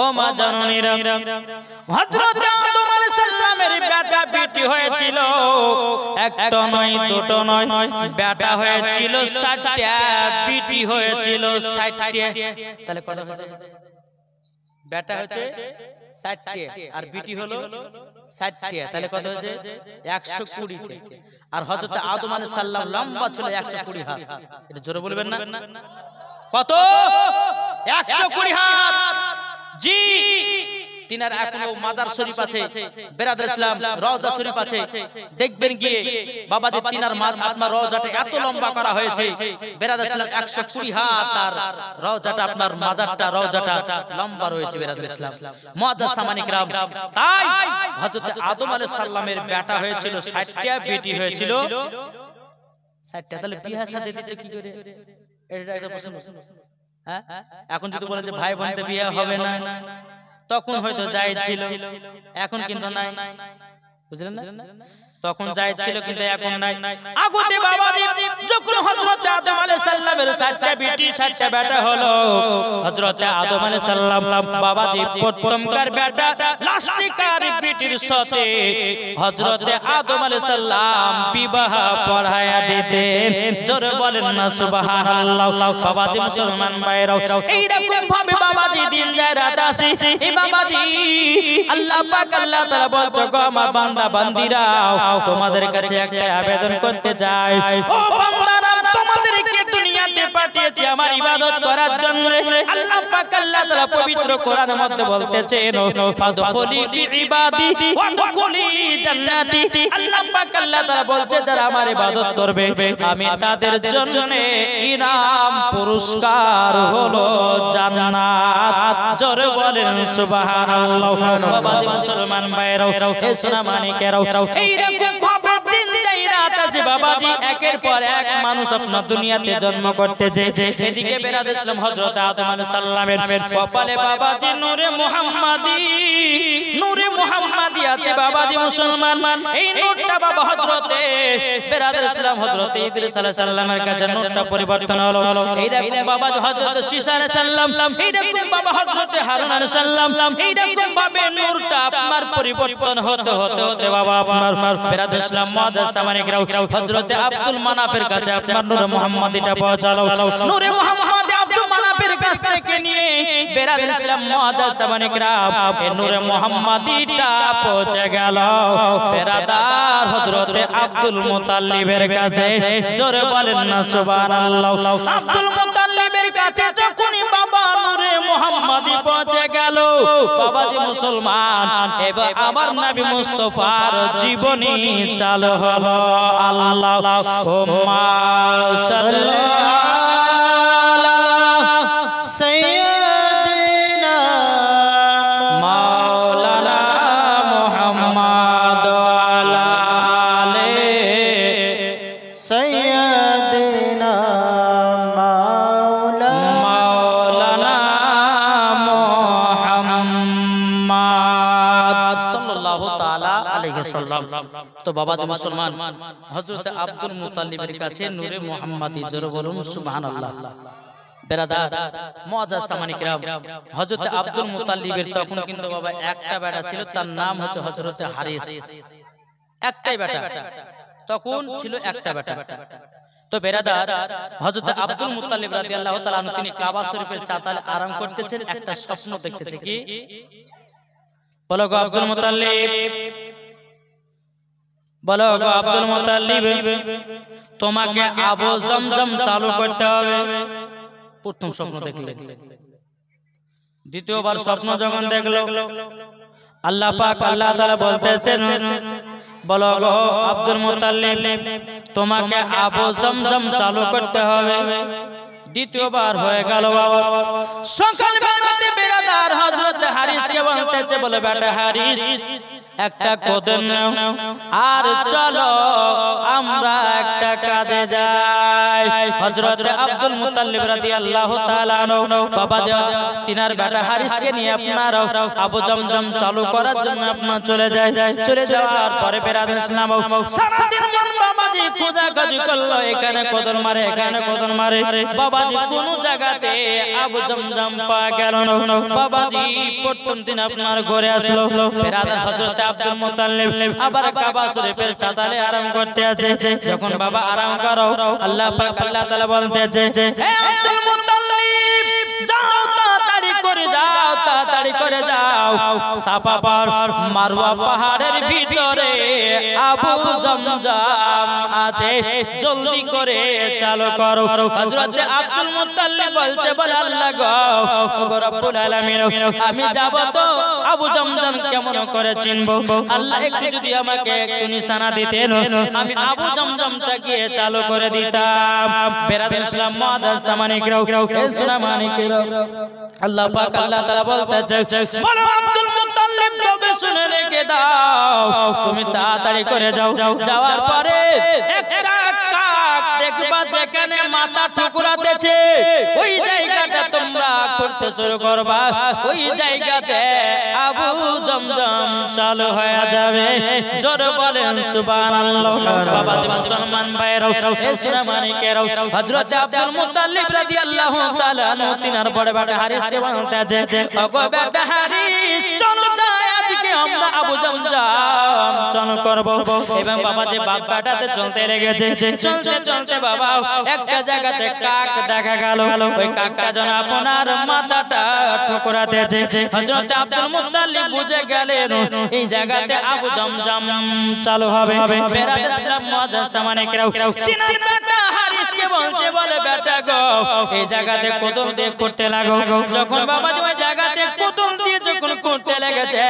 ও মা জননীরা, হযরত আদম আলাইহিস সালামের বেটা বেটি হয়েছিল, একটা নয় দুটো নয়, বেটা হয়েছিল 60টা, বেটি হয়েছিল 60টা। তাহলে কত হয়েছে? বেটা হচ্ছে 60টা আর বেটি হলো 60টা, তাহলে কত হয়েছে? 120টা। আর হযরত আদম আলাইহিস সালাম লম্বা ছিল 120 হাত। এটা জোরে বলবেন না? কত? 120 হাত। জি, তিনার এখনো মাজার শরীফ আছে, বেরাদার ইসলাম রওজা শরীফ আছে, দেখবেন গিয়ে বাবাজি তিনার আপনার রওজাটা এত লম্বা করা হয়েছে, বেরাদার ইসলাম 120 হাত, আর রওজাটা আপনার মাজারটা রওজাটা লম্বা রয়েছে বেরাদার ইসলাম। মুআজ্জাজ সামানিক রাম, তাই হযরত আদম আলাইহিস সালামের বেটা হয়েছিল 60টা, বেটি হয়েছিল 60টা। তাহলে বিয়ে শাদী দিতে কি করে? এটা একটা প্রশ্ন। হ্যাঁ, এখন যদি বলে যে ভাই বোনতে বিয়ে হবে না, তখন হয়তো জায়েজ ছিল, এখন কিন্তু নাই। বুঝলেন না? তখন জায়েজ ছিল কিন্তু এখন নাই। আগতে বাবাজি যখন হযরত আদম আলাইহিস সালামের 60টা বেটি 60টা বেটা হলো, হযরত আদম আলাইহিস সালাম বাবাজি প্রথমকার বেটা লাস্টিকার বেটির সাথে হযরত আদম আলাইহিস সালাম বিবাহ পড়ায়া দিতেন। জোরে বলেন না সুবহানাল্লাহ। বাবাজি মুসলমান ভাইরাও, এই রকম ভাবে বাবাজি দিন যায় রাত আসে। এই বাবাজি আল্লাহ পাক আল্লাহ তাআলা বলছো গো আমার বান্দা বান্দিরা, তোমাদের কাছে একটা আবেদন করতে চাই। ও বান্দারা, তোমাদেরকে দুনিয়াতে পাঠিয়েছি আমার ইবাদত করার জন্য। আল্লাহ পাক আল্লাহ তাআলা পবিত্র কোরআনের মধ্যে বলতেছেন ফাদখুলি ফি ইবাদি ওয়াদখুলি জান্নাতি। আল্লাহ পাক আল্লাহ তাআলা বলছে যারা আমার ইবাদত করবে আমি তাদের জন্য ইনাম পুরস্কার হলো জান্নাত। জোরে বলেন সুবহানাল্লাহ। বাবাজি মুসলমান ভাইরাও, এ সোনা মানিকেরাও, এইরকম ভাবে দিন যাই রাত আসে বাবাজি, একের পর এক মানুষ আপনার দুনিয়াতে জন্ম করতেছে। এদিকে বেরাদার ইসলাম হযরত আদম আলাইহিস সালামের কপালে বাবাজি নূরে মুহাম্মাদি, নূরে মুহাম্মাদি আছে বাবাজি মুসলমান। এই নূরটা বাবা হযরতে বেরাদার ইসলাম হযরত ইদ্রিস আলাইহিস সালামের কাছে নূরটা পরিবর্তন হলো। এই দেখুন বাবাজি হযরত শীসা আলাইহিস সালাম, এই দেখুন বাবা হযরত হারুন আলাইহিস সালাম, এই দেখুন ভাবে নূরটা আপনার পরিবর্তন হতে হতে হতে বাবা আপনার বেরাদার ইসলাম মুআজ্জাজ সামানিক রাও হযরত আব্দুল মানাফের কাছে আপনার নূরে মুহাম্মাদিটা পৌঁছালো। নূরে মুহাম্মাদ আব্দুল মানাফের কাছ থেকে নিয়ে বেরাদার ইসলাম মুআজ্জাজ সামানিক রাও এই নূরে মুহাম্মাদিটা পৌঁছে গেল বেরাদার হযরত আব্দুল মুতাল্লিবের কাছে। জোরে বলেন না সুবহানাল্লাহ। আব্দুল মুতাল্লিবের কাছে যখনই বাবা নূরে মুহাম্মাদি পৌঁছে গেল বাবাজি মুসলমান, এবার আমার নবী মুস্তাফার জীবনী চালু হলো। আল্লাহুম্মা সাল্লি আলা সাইয়্যিদিনা মাওলানা মুহাম্মদ ওয়া আলা আলি সাইয়্যিদিনা মাওলানা মুহাম্মদ সাল্লাল্লাহু তাআলা আলাইহি সাল্লাম। তো বাবাজি মুসলমান হযরত আব্দুল মুতাল্লিবের কাছে নূরে মুহাম্মাদি, জোরে বলুন সুবহানাল্লাহ। বেরাদার মুআজ্জাজ সামানিক রাম, হযরত আব্দুল মুতাল্লিবের তখন কিন্তু বাবা একটা বেটা ছিল, তার নাম হচ্ছে হযরত হারিস। একটাই বেটা, তখন ছিল একটা বেটা। তো বেরাদার হযরত আব্দুল মুতাল্লিব রাদিয়াল্লাহু তাআলা আনহু তিনি কাবা শরীফের চাতালে আরাম করতেছেন, একটা স্বপ্ন দেখতেছে। কি বলো গো আব্দুল মুতাল্লিব, বলো গো আব্দুল মুতাল্লিব, তোমাকে আবু জমজম চালু করতে হবে। প্রথম স্বপ্ন দেখলেন। দ্বিতীয়বার স্বপ্ন যখন দেখলো আল্লাহ পাক আল্লাহ তাআলা বলতেছেন বলো গো আব্দুল মুতাল্লিব, তোমাকে আবু জমজম চালু করতে হবে। দ্বিতীয়বার হয়ে গেল বাবা। সকাল বেলাতে বেরাদার হযরত হারিসকে বলতেছে, বলে বেটা হারিস একটা কোদর নাও আর চলো আমরা একটা কাজে যাই। হযরত আব্দুল মুত্তালিব রাদিয়াল্লাহু তাআলা আনহু বাবা তিনার বেটা হারিসকে নিয়ে আপনারা আবু জমজম চালু করার জন্য আপনারা চলে যাওয়ার পরে বেরাদার ইসলাম সারাদিন মন বাবাজি খোঁজাখুঁজি করলো, এখানে কোদর মারে এখানে কোদর মারে, বাবাজি কোন জায়গাতে আবু জমজম পাওয়া গেল না। বাবাজি প্রথম দিন আপনার ঘরে আসলো বেরাদার হযরত আব্দুল মুত্তালিব আবার কাবা শরীফের চাতালে আরাম করতে আছে। যখন বাবা আরাম করো আল্লাহ পাক আল্লাহ তাআলা বলতেছে, হে আব্দুল মুত্তালিব যাও তাড়াতাড়ি করে যাও সাফা পাহাড় মারওয়া পাহাড়ের ভিতরে আবু জমজম আছে, জলদি করে চালু করো। হযরত আব্দুল মুত্তালিব বলছে, বলে আল্লাহ গো রব্বুল আলামিন আমি যাব তো আবু জমজম কেমন করে চিনবো? আল্লাহ একটু যদি আমাকে একটু নিশানা দিতেন আমি আবু জমজমটা গিয়ে চালু করে দিতাম। বেরাদার ইসলাম মুআদ্দাস সামানিকরাও ইসলামানিকরাও আল্লাহ পাক আল্লাহ তাআলা বলতেছে, বলো আব্দুল মুত্তালিব তবে শুনে রেখে দাও, তুমি তাড়াতাড়ি করে যাও। যাওয়ার পরে একটা কাক দেখবা যেখানে মাথা ঠুকরাতেছে ওই জায়গাটা তোমরা করতে শুরু করবা, ওই জায়গাতে আবু জমজম চালু হয়ে যাবে। জোরে বলেন সুবহানাল্লাহ। বাবা মুসলমান ভাইরাও ইসলামানিকেরাও হযরত আব্দুল মুত্তালিব রাদিয়াল্লাহু তাআলা আনহু তিনার বড় বেটা হারিসকে বলতেছে, ওগো বেটা হারিস চলো যাই আজকে আমরা আবু জমজম চালু করব। এবং বাবা যে বাপ বেটাতে চলতে লেগেছে, চলতে চলতে বাবা একটা জায়গাতে কাক দেখা গেল, ওই কাকটা যেন আপনার মাথাটা ঠুকরাতেছে। হযরত আব্দুল মুত্তালিব বুঝে গেলেন এই জায়গাতে আবু জমজম চালু হবে। বেরাদার ইসলাম মুআদ্দাস সামানিকরাও তিনার বেটা হারিসকে বলছে, বলে বেটা গো এই জায়গাতে কোদল দিয়ে করতে লাগো। যখন বাবা ওই জায়গাতে কোদল দিয়ে যখন করতে লেগেছে,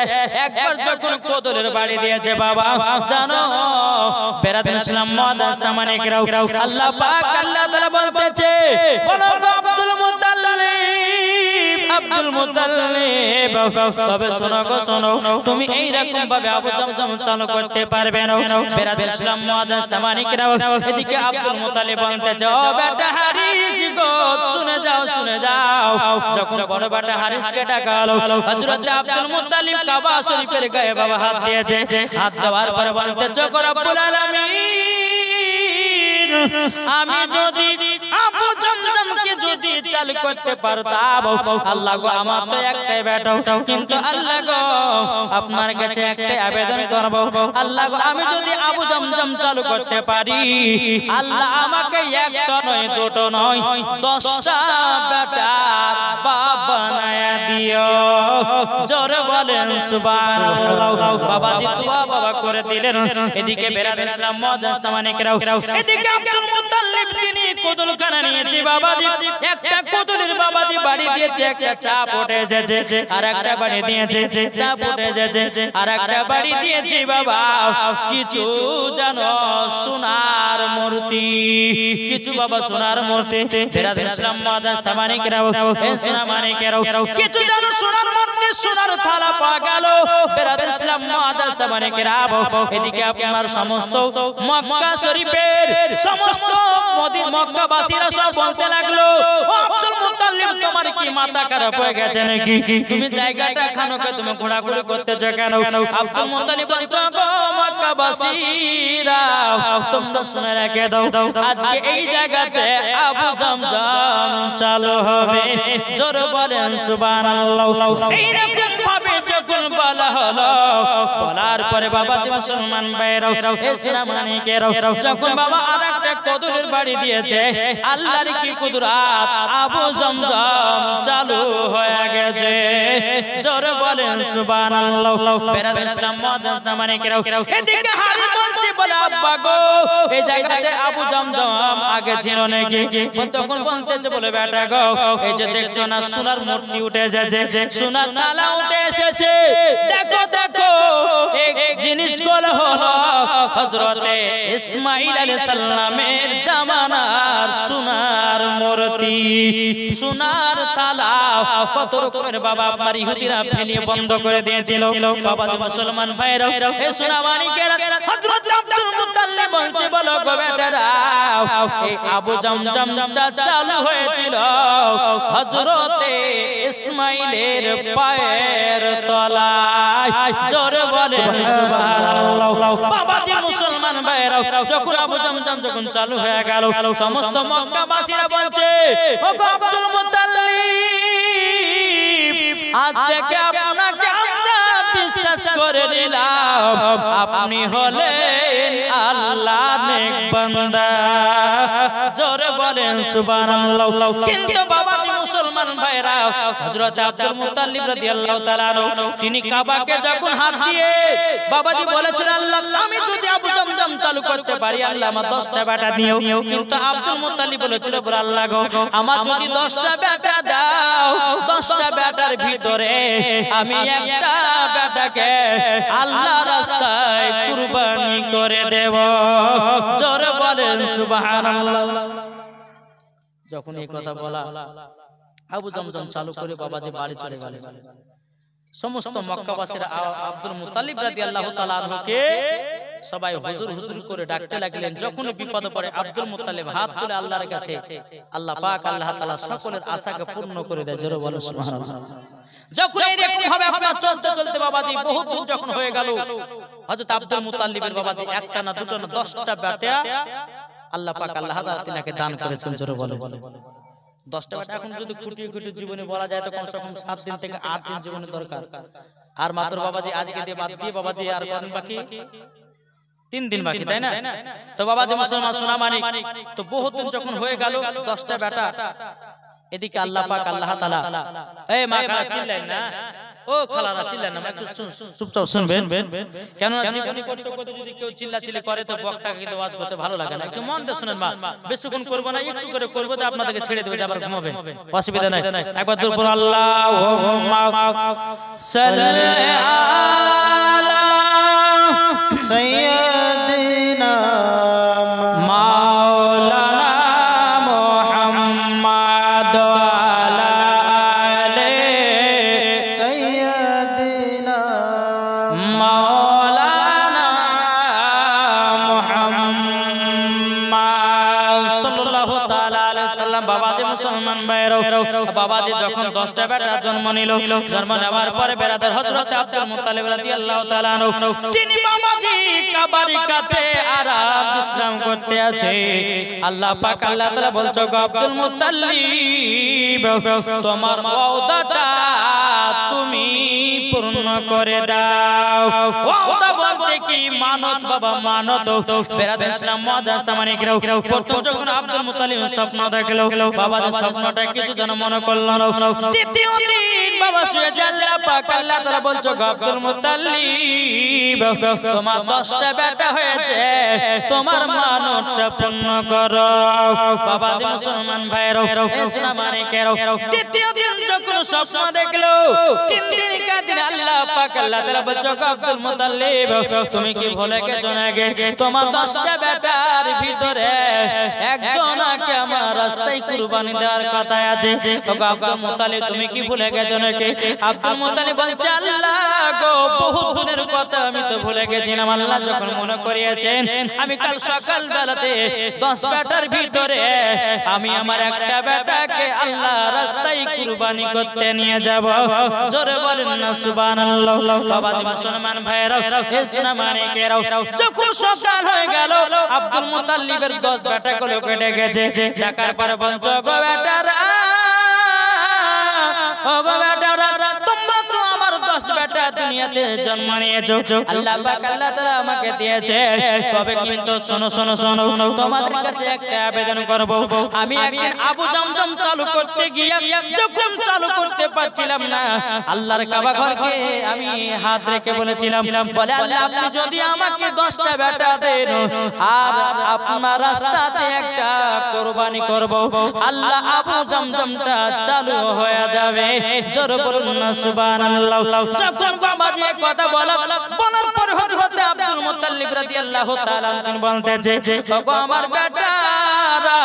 একবার যখন কোদলের বাড়ি দিয়েছে বাবা জানো বেরাদার ইসলাম মুআদ্দাস সামানিকরাও আল্লাহ পাক আল্লাহ তাআলা বলতেছে, বলো আব্দুল মুত্তালিব তবে শোনো গো শোনো, তুমি এই রকম ভাবে আবু জমজম চালু করতে পারবে না। বেরাদার ইসলাম মুআদ্দাস সামানিকরাও এদিকে আব্দুল মুত্তালিব বলতেছে, ও বেটা হারিস গো শুনে যাও। যখন বড় বেটা হারিসকে ডাকা হলো হযরত আব্দুল মুত্তালিব কাবা শরীফের গায়ে বাবা হাত দিয়েছে। হাত দেওয়ার পর বলতেছে, ও রব্বুল আলামিন আমি যদি আবু জমজমকে যদি চালু করতে পারতাম, আল্লাহ গো আমার তো একটাই বেটা, কিন্তু আল্লাহ গো আপনার কাছে একটাই আবেদন করব, আল্লাহ গো আমি যদি আবু জমজম চালু করতে পারি আল্লাহ আমাকে একটা নয় দুটো নয় 10টা বেটার বাপ বানায়া দিও। জোরে বলেন সুবহানাল্লাহ। বাবাজি দোয়া বাবা করে দিলেন। এদিকে বেরাদার ইসলাম মুআদ্দাস সামানিকরাও এদিকে আব্দুল মুত্তালিব তিনি কোদল কানা নিয়েছে বাবাজি, একটা কোদলের বাবাজি বাড়ি দিয়েছে, একটা চাপ উঠে এসেছে, আর একটা বাড়ি দিয়েছে চাপ উঠে এসেছে, আর একটা বাড়ি দিয়েছে বাবা কিছু জানো সোনার মূর্তি, কিছু বাবা সোনার মূর্তি। বেরাদার ইসলাম মুআদ্দাস সামানিকরাও কিছু জানো সোনার মূর্তি সোনার থালা পাওয়া গেল। বেরাদার ইসলাম মুআদ্দাস সামানিকরাও এদিকে আপনার সমস্ত মক্কা শরীফের সমস্ত মক্কাবাসীরা সব বলতে লাগলো, ও আব্দুল মুত্তালিব তোমার কি মাথা খারাপ হয়ে গেছে নাকি? তুমি জায়গাটা খানোকে তুমি ঘোরাঘুরি করতেছো কেন? আব্দুল মুত্তালিব বলছো, গো মক্কাবাসীরা তোমরা শুনে রেখে দাও, আজকে এই জায়গাতে আবু জমজম চালু হবে। জোরে বলেন সুবহানাল্লাহ। এইরকম ভাবে যখন বলা হলো, বলার পরে বাবা মুসলমান ভাইরাও ইসলামানিকেরাও যখন বাবা আরেকটা কোদলের বাড়ি দিয়েছে, আল্লাহর কি কুদরত, আবু জমজম চালু হয়ে গেছে। জোরে বলেন সুবহানাল্লাহ। বেরাদার ইসলাম মুআদ্দাস সামানিকরাও এদিকে হারি বলছে, বলে আব্বা গো এই জায়গাতে আবু জমজম আগে ছিল নাকি? তখন বলতেছে, বলে বেটা গো এই যে দেখছো না সোনার মূর্তি উঠে এসেছে, সোনার তালা উঠে এসেছে, দেখো দেখো এই জিনিসগুলো হলো হযরতে ইসমাঈল আলাইহিস সালামের জামানার সোনার মূর্তি। মূর্তি সোনার তালা কত রকমের বাবা আপনার ইহুদিরা ফেলিয়ে বন্ধ করে দিয়েছিল বাবা মুসলমান ভাইরা এ সোনা মানিকেরা হযরত আব্দুল মুত্তালিব বলছে বলো গো বেটারা এই আবু জামজামটা চালু হয়েছিল হযরতে ইসমাইলের পায়ের তলায় জোরে বলে সুবহানাল্লাহ বাবাজি মুসলমান ভাইরা যখন আবু জামজাম যখন চালু হয়ে গেল সমস্ত মক্কাবাসীরা বলছে ও গো আব্দুল মুত্তালিব আজ থেকে আপনাকে আমরা বিশ্বাস করে নিলাম আপনি হলেন আল্লাহর নেক বান্দা জোরে বলেন সুবহানাল্লাহ কিন্তু বাবাজি মুসলমান ভাইরা হযরত আব্দুল মুত্তালিব রাদিয়াল্লাহু তাআলা তিনি কাবাকে যখন হাত দিয়ে বাবাজি বলেছিলেন আল্লাহ আমি যদি আবু জামজাম চালু করতে পারি আল্লাহ আমার 10টা বেটা দিও কিন্তু আব্দুল মুত্তালিব বলেছিল বলে আল্লাহ গো আমার যদি 10টা বেটা দাও 10টা বেটার ভিতরে আমি একটা বেটাকে আল্লাহর রাস্তায় কুরবানি করে দেব জোরে বলেন সুবহানাল্লাহ যখন এই কথা বলা আবু জামজাম চালু করে বাবাজি বাড়ি চলে গেল সমস্ত মক্কাবাসীরা আব্দুল মুত্তালিব রাদিয়াল্লাহু তাআলা আনহুকে সবাই হুজুর হুজুর করে ডাকতে লাগলেন যখন বিপদে পড়ে আব্দুল মুত্তালিব হাত তুলে আল্লাহর কাছে আল্লাহ পাক আল্লাহ তাআলা সকলের আশাকে পূর্ণ করে দেয় জোরে বলো সুবহানাল্লাহ যখন এরকম ভাবে আপনারা চলতে চলতে বাবাজি বহুত দূর যখন হয়ে গেল হযরত আব্দুল মুত্তালিবের বাবাজি একটা না দুটো না 10টা বেটা আল্লাহ পাক আল্লাহ তাআলা তিনাকে দান করেছেন জোরে বলো 10টা বেটা এখন যদি খুঁটিয়ে খুঁটিয়ে জীবনে বলা যায় তো কমসে কম 7 দিন থেকে 8 দিন জীবনে দরকার আর মাত্র বাবাজি আজকে দিয়ে বাদ দিয়ে বাবাজি আর কতদিন বাকি 3 দিন বাকি তাই না তো বাবাজি মুসলমান সোনা মানিক তো বহুত দিন যখন হয়ে গেল 10টা বেটা এদিকে আল্লাহ পাক আল্লাহ তাআলা এই মা খালা চিল্লেন না ও খালারা চিল্লেন না একটু চুপচাপ শুনবেন কেন জীবনী করতে করতে যদি কেউ চিল্লাচিল্লি করে তো বক্তাকে কিন্তু ওয়াজ করতে ভালো লাগে না একটু মন দিয়ে শুনেন মা বেশিক্ষণ করব না একটু করে করব তো আপনাদেরকে ছেড়ে দেব আবার ঘুমাবেন অসুবিধা নাই একবার দূর পর আল্লাহুম্মা সাল্লি আলা সাইয়্যিদিনা মাওলানা মুহাম্মদ আলা আলি সাইয়্যিদিনা মাওলানা মুহাম্মদ সাল্লাল্লাহু তাআলা আলাইহি সাল্লাম বাবাজি মুসলমান ভাইরা বাবাজি যখন 10টা বেটা জন্ম নিল জন্ম নেওয়ার পরে বেরাদার হযরত আব্দুল মুত্তালিব রাদিয়াল্লাহু তাআলা আনহু তিনি বাবাজি কাবার কাছে আরাম বিশ্রাম করতে আছে আল্লাহ পাক আল্লাহ তাআলা বলছো গো আব্দুল মুত্তালিব তোমার ওয়াদাটা তুমি পূর্ণ করে দাও ওয়াদা বলতে কি মানত বাবা মানত বেরাদার ইসলাম মুআদ্দাস মানিকরাও প্রথম যখন আব্দুল মুত্তালিব স্বপ্ন দেখলো বাবাজি স্বপ্নটা কিছু যেন মনে করলো না দ্বিতীয় দিন বাবা শুয়ে আল্লাহ পাক আল্লাহ তাআলা বলছো গো আব্দুল মুত্তালিব তোমার 10টা বেটা হয়েছে তোমার মানতটা পূর্ণ করো বাবাজি মুসলমান ভাইরা ইসলাম মানিকেরাও দ্বিতীয় দিন যখন স্বপ্ন দেখলো 3 দিন কাদিন আল্লাহ পাক আল্লাহ তাআলা বলছো গো আব্দুল মুত্তালিব তুমি কি ভুলে গেছো নাকি তোমার 10টা বেটার ভিতরে একজনকে আমার রাস্তায় কুরবানি দেওয়ার কথা আছে তো আব্দুল মুত্তালিব তুমি কি ভুলে গেছো নাকি আব্দুল মুত্তালিব বলছে আল্লাহ গো বহুত দিনের কথা আমি তো ভুলে গেছিলাম আল্লাহ যখন মনে করিয়েছেন আমি কাল সকাল বেলাতে 10 বেটার ভিতরে আমি আমার একটা বেটাকে আল্লাহ রাস্তায় কুরবানি করতে নিয়ে যাব জোরে বলেন না সুবহানাল্লাহ বাবাজি মুসলমান ভাইরা ইসলাম মানিকেরাও যখন সকাল হয়ে গেল আব্দুল মুত্তালিবের 10 বেটাগুলো কেটে গেছে ডাকার পরে বলছো গো বেটারা ও গো বেটারা তোমরা তো আমার 10 বেটা দুনিয়াতে জন্ম নিয়েছো আল্লাহ পাক আল্লাহ তাআলা আমাকে দিয়েছে তবে কিন্তু শোনো শোনো শোনো তোমাদের কাছে একটা আবেদন করব আমি একদিন আবু জামজাম চালু করতে গিয়ে যখন চালু করতে পারছিলাম না আল্লাহর কাবা ঘরকে আমি হাত রেখে বলেছিলাম বলে আল্লাহ আপনি যদি আমাকে 10টা বেটা দেন আর আপনার রাস্তাতে একটা কুরবানি করব আল্লাহ আবু জামজামটা চালু হয়ে যাবে জোরে বলুন না সুবহানাল্লাহ যখন বাবাজি কথা বলার পর হযরত আব্দুল মুত্তালিব রাদিয়াল্লাহু তাআলা তিনি বলতেছে ওগো আমার বেটারা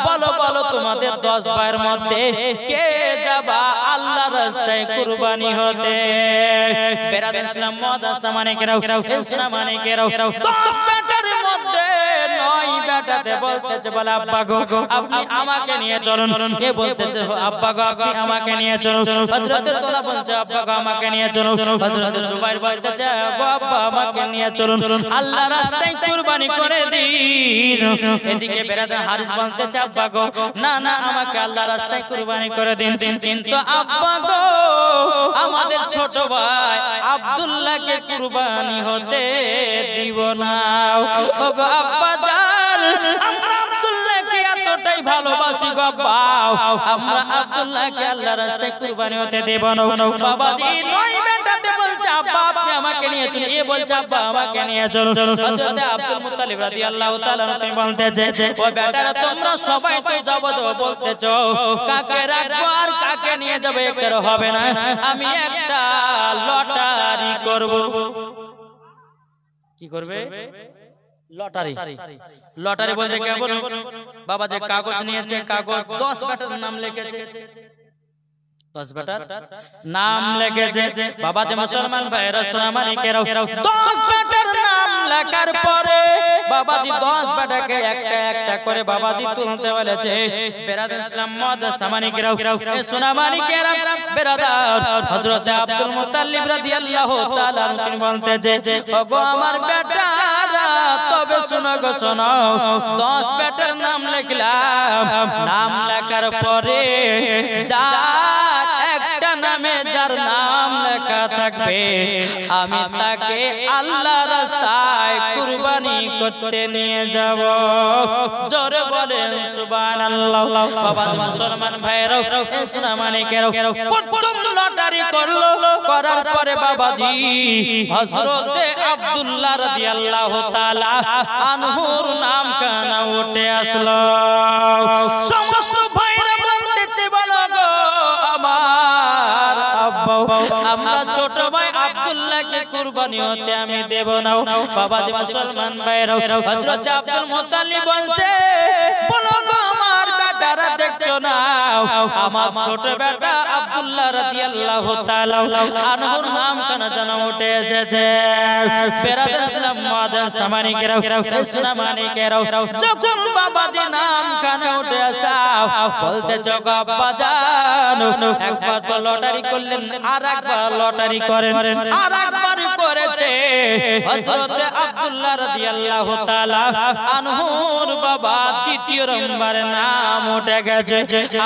বলো বলো তোমাদের 10 ভাইয়ের মধ্যে কে যাবা আল্লাহর রাস্তায় কুরবানি হতে? বেরাদার ইসলাম মাদ্রাসা মানে কেরাও ইসলাম মানে কেরাও 10 বেটার মধ্যে 9 বেটাতে বলতেছে বলে আব্বা গো আপনি আমাকে নিয়ে চলুন। এ বলতেছে আব্বা গো আপনি আমাকে নিয়ে চলুন। হযরত তোলা বলছে আব্বা গো আমাকে নিয়ে চলুন। হযরত জুবাইর বলতেছে গো আব্বা আমাকে নিয়ে চলুন, আল্লাহর রাস্তায় কুরবানি করে দিন। এদিকে বেরাদার হারিস বলতেছে আব্বা গো না না আমাকে আল্লাহর রাস্তায় কুরবানি করে দিন। কিন্তু আব্বা গো আমাদের ছোট ভাই আব্দুল্লাহকে কুরবানি হতে দিব না। ও গো আব্বা জান আমরা আব্দুল্লাহকে এতটাই ভালোবাসি গো আব্বা, আমরা আব্দুল্লাহকে আল্লাহর রাস্তায় কুরবানি হতে দেব না। বাবাজি 9 বেটাতে বলছে আব্বা আপনি আমাকে নিয়ে চলুন। এ বলছে আব্বা আমাকে নিয়ে চলুন। হযরত আব্দুল মুত্তালিব রাদিয়াল্লাহু তাআলা তিনি বলতেছে ও বেটারা তোমরা সবাই তো যাবো বলতেছো, কাকে রাখবো আর কাকে নিয়ে যাবো একের হবে না, আমি একটা লটারি করব। কি করবে? লটারি। লটারি বলতে কেমন? বাবা যে কাগজ নিয়েছে, কাগজ 10 বেটার নাম লিখেছে, 10 বেটার নাম লিখেছে। বাবা যে মুসলমান ভাইরা সোনামানি কেরাও 10 বেটার নাম লেখার পরে বাবাজি 10 বেটাকে একটা একটা করে বাবাজি তুলতে বলেছে। বেরাদার ইসলাম মাদ্রাসা মানি কেরাও সোনামানি কেরাও বেরাদার হযরত আব্দুল মুত্তালিব রাদিয়াল্লাহু তাআলা তিনি বলতেছে ওগো আমার বেটারা তবে শোনো গো শোনো, 10 বেটার নাম লিখলাম, নাম লেখার পরে যা একটা নামে যার নাম লেখা থাকবে আমি তাকে আল্লাহর রাস্তায় কুরবানি করতে নিয়ে যাব। জোরে বলেন সুবহানাল্লাহ। বাবা মুসলমান ভাইরা সোনামানি কেরাও প্রথম লটারি করলো, করার পরে বাবাজি হযরত আব্দুল্লাহ রাদিয়াল্লাহু তাআলা আনহুর নাম কানা উঠে আসলো। সমস্ত ভাইরা বলতেছে বলো গো আমার আব্বা আমরা ছোট ভাই আব্দুল্লাহকে কুরবানি হতে আমি দেব না। বাবাজি মুসলমান ভাইরা হযরত আব্দুল মুত্তালিব বলছে বলো গো আমার বেটারা দেখছো না আমার ছোট বেটা আব্দুল্লাহ রাদিয়াল্লাহু তাআলা আনহুর নাম কানা জানা উঠে এসেছে। বেরাদার ইসলাম মাদ্রাসা মানি কেরাও সোনামানি কেরাও যখন বাবাজি নাম কানা উঠে আসা বলতেছে গো আব্বা জান একবার তো লটারি করলেন আর একবার লটারি করেন, আর একবার করেছে হযরত আব্দুল্লাহ রাদিয়াল্লাহু তাআলা আনহুর বাবা দ্বিতীয় নম্বরে নাম উঠে গেছে।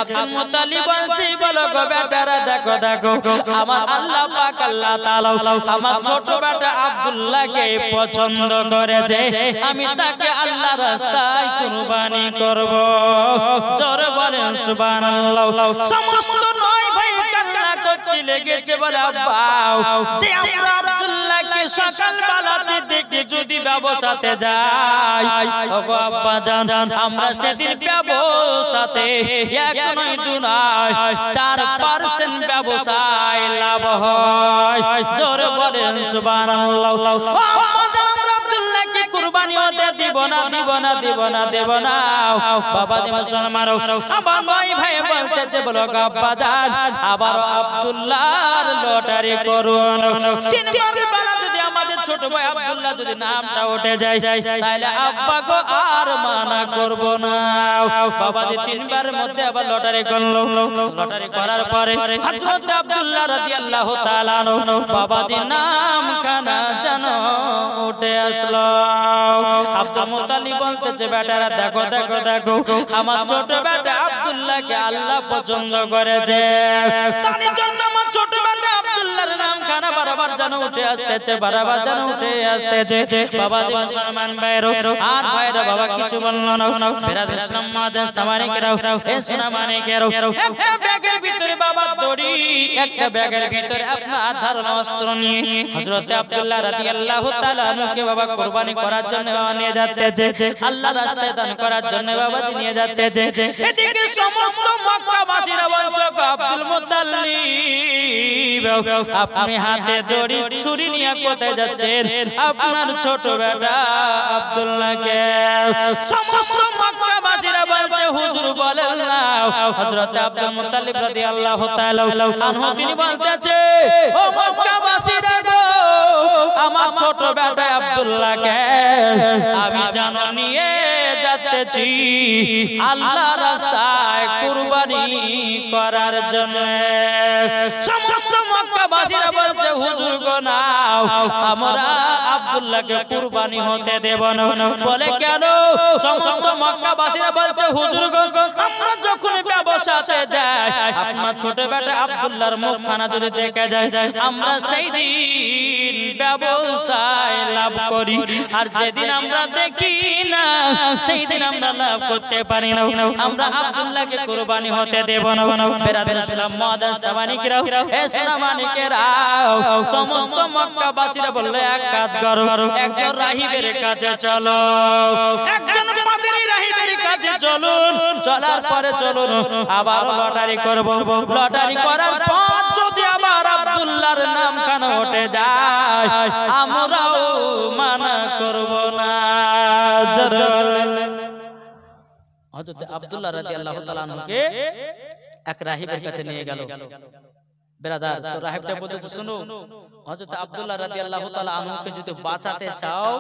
আব্দুল মুত্তালিব বলছে বলো গো বেটারা দেখো দেখো আমার আল্লাহ পাক আল্লাহ তাআলা আমার ছোট বেটা আব্দুল্লাহকে পছন্দ করেছে, আমি তাকে আল্লাহর রাস্তায় কুরবানি করব। জোরে বলেন সুবহানাল্লাহ। সমস্ত 9 ভাই কান্না করতে লেগেছে বলে আব্বা যে আমরা আব্দুল্লাহকে সকাল বেলাতে দেখে যদি ব্যবসাতে যাই ওগো আব্বা জান আমরা সেদিন ব্যবসাতে 1 নয় 2 নয় 4% ব্যবসায় লাভ হয়। জোরে বলেন সুবহানাল্লাহ। কুরবানি হতে দিব না দিব না দিব না দিব না। বাবা যে মুসলমান আবার 9 ভাই বলতেছে বলো আব্বা জান আবার আব্দুল্লাহর লটারি করুন। 3 বার বেলা যদি আমাদের ছোট ভাই আব্দুল্লাহ যদি নামটা উঠে যায় তাহলে আব্বা গো আর মানা করব না। বাবা যে 3 বারের মধ্যে আবার লটারি করলো। লটারি করার পরে হযরত আব্দুল্লাহ রাদিয়াল্লাহু তাআলা বাবা যে নাম কানা জানো উঠে আসলো। আব্দুল মুত্তালিব বলতেছে বেটারা দেখো দেখো দেখো আমার ছোট বেটা আব্দুল্লাহকে আল্লাহ পছন্দ করেছে, তার জন্য আমার ছোট বেটা আব্দুল্লাহর নাম কানা বারবার যেন উঠে আসতেছে, বারবার যেন উঠে আসতেছে। বাবা যে মুসলমান ভাইরা আর ভাইরা বাবা কিছু বলল না। বেরাদার ইসলাম মাদ্রাসা মানি কেরাও সোনামানি কেরাও একটা ব্যাগের ভিতরে বাবা দড়ি, একটা ব্যাগের ভিতরে আপনার ধারণা অস্ত্র নিয়ে হযরত আব্দুল্লাহ রাদিয়াল্লাহু তাআলা আনহুকে বাবা কুরবানি করার জন্য নিয়ে যাচ্ছে, আল্লাহর রাস্তায় দান করার জন্য বাবা নিয়ে যাচ্ছে। এদিকে সমস্ত মক্কাবাসীরা বলছে আব্দুল মুত্তালিব আপনি হাতে দড়ি ছুরি নিয়ে কোথায় যাচ্ছেন? আপনার ছোট বেটা আব্দুল্লাহকে। সমস্ত মক্কাবাসী মক্কাবাসীরা বলছে হুজুর বলেন না। হযরত আব্দুল মুত্তালিব রাদিয়াল্লাহু তাআলা আনহু তিনি বলতেছে, ও মক্কাবাসীরা গো, আমার ছোট বেটা আব্দুল্লাহকে আমি জানো নিয়ে যাচ্ছি আল্লাহর রাস্তায় কুরবানি করার জন্য। সমস্ত মক্কাবাসীরা বলছে হুজুর গো নাও, আমরা আব্দুল্লাহকে কুরবানি হতে দেব না। বলে কেন? সমস্ত মক্কাবাসীরা বলছে হুজুর গো, আমরা যখন ব্যবসাতে যাই আপনার ছোট বেটা আব্দুল্লাহর মুখখানা যদি দেখে যায় আমরা সেই দিন ব্যবসায় লাভ করি, আর যেদিন আমরা দেখি না সেই দিন আমরা লাভ করতে পারি না। আমরা আব্দুল্লাহকে কুরবানি হতে দেব না। বেরাদের ইসলাম মুআদ্দাস সামানিকরা, হে সামানিকেরা, সমস্ত মক্কাবাসীরা বলল এক কাজ করো, একজন রাহিবের কাছে চলো, একজন পাদ্রী রাহিবের কাছে চলুন। চলার পরে চলুন আবার লটারি করব। লটারি করার পর যদি আবার আব্দুল্লাহর নাম কানে উঠে যায় আমরাও মানা করব না। হযরত আব্দুল্লাহ রাদিয়াল্লাহু তাআলা আনহুকে এক রাহিবের কাছে নিয়ে গেল। বেরাদার, তো রাহিবটা বলতেছে শুনো, হযরত আব্দুল্লাহ রাদিয়াল্লাহু তাআলা আনহুকে যদি বাঁচাতে চাও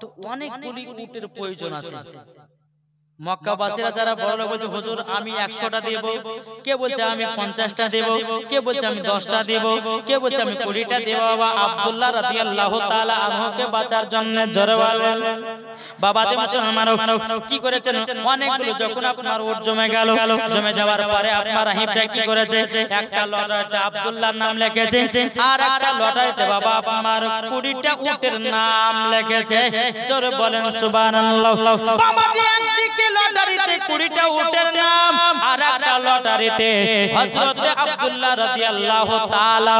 তো অনেকগুলি উটের প্রয়োজন আছে। মক্কাবাসীরা যারা বড় লোক বলছে হুজুর আমি 100টা দেব, কে বলছে আমি 50টা দেব, কে বলছে আমি 10টা দেব, কে বলছে আমি 20টা দেব। বাবা আব্দুল্লাহ রাদিয়াল্লাহু তাআলা আনহুকে বাঁচার জন্য জোরে বলেন। বাবা যে মুসলমানও কি করেছেন, অনেকগুলো যখন আপনার উট জমে গেল, জমে যাওয়ার পরে আপনার রাহিবটা কি করেছে, একটা লটারিতে আব্দুল্লাহর নাম লিখেছে, আর একটা লটারিতে বাবা আপনার 20টা উটের নাম লিখেছে। জোরে বলেন সুবহানাল্লাহ। বাবা যে একদিকে লটারিতে 20টা উটের নাম, আর একটা লটারিতে হযরত আব্দুল্লাহ রাদিয়াল্লাহু তাআলা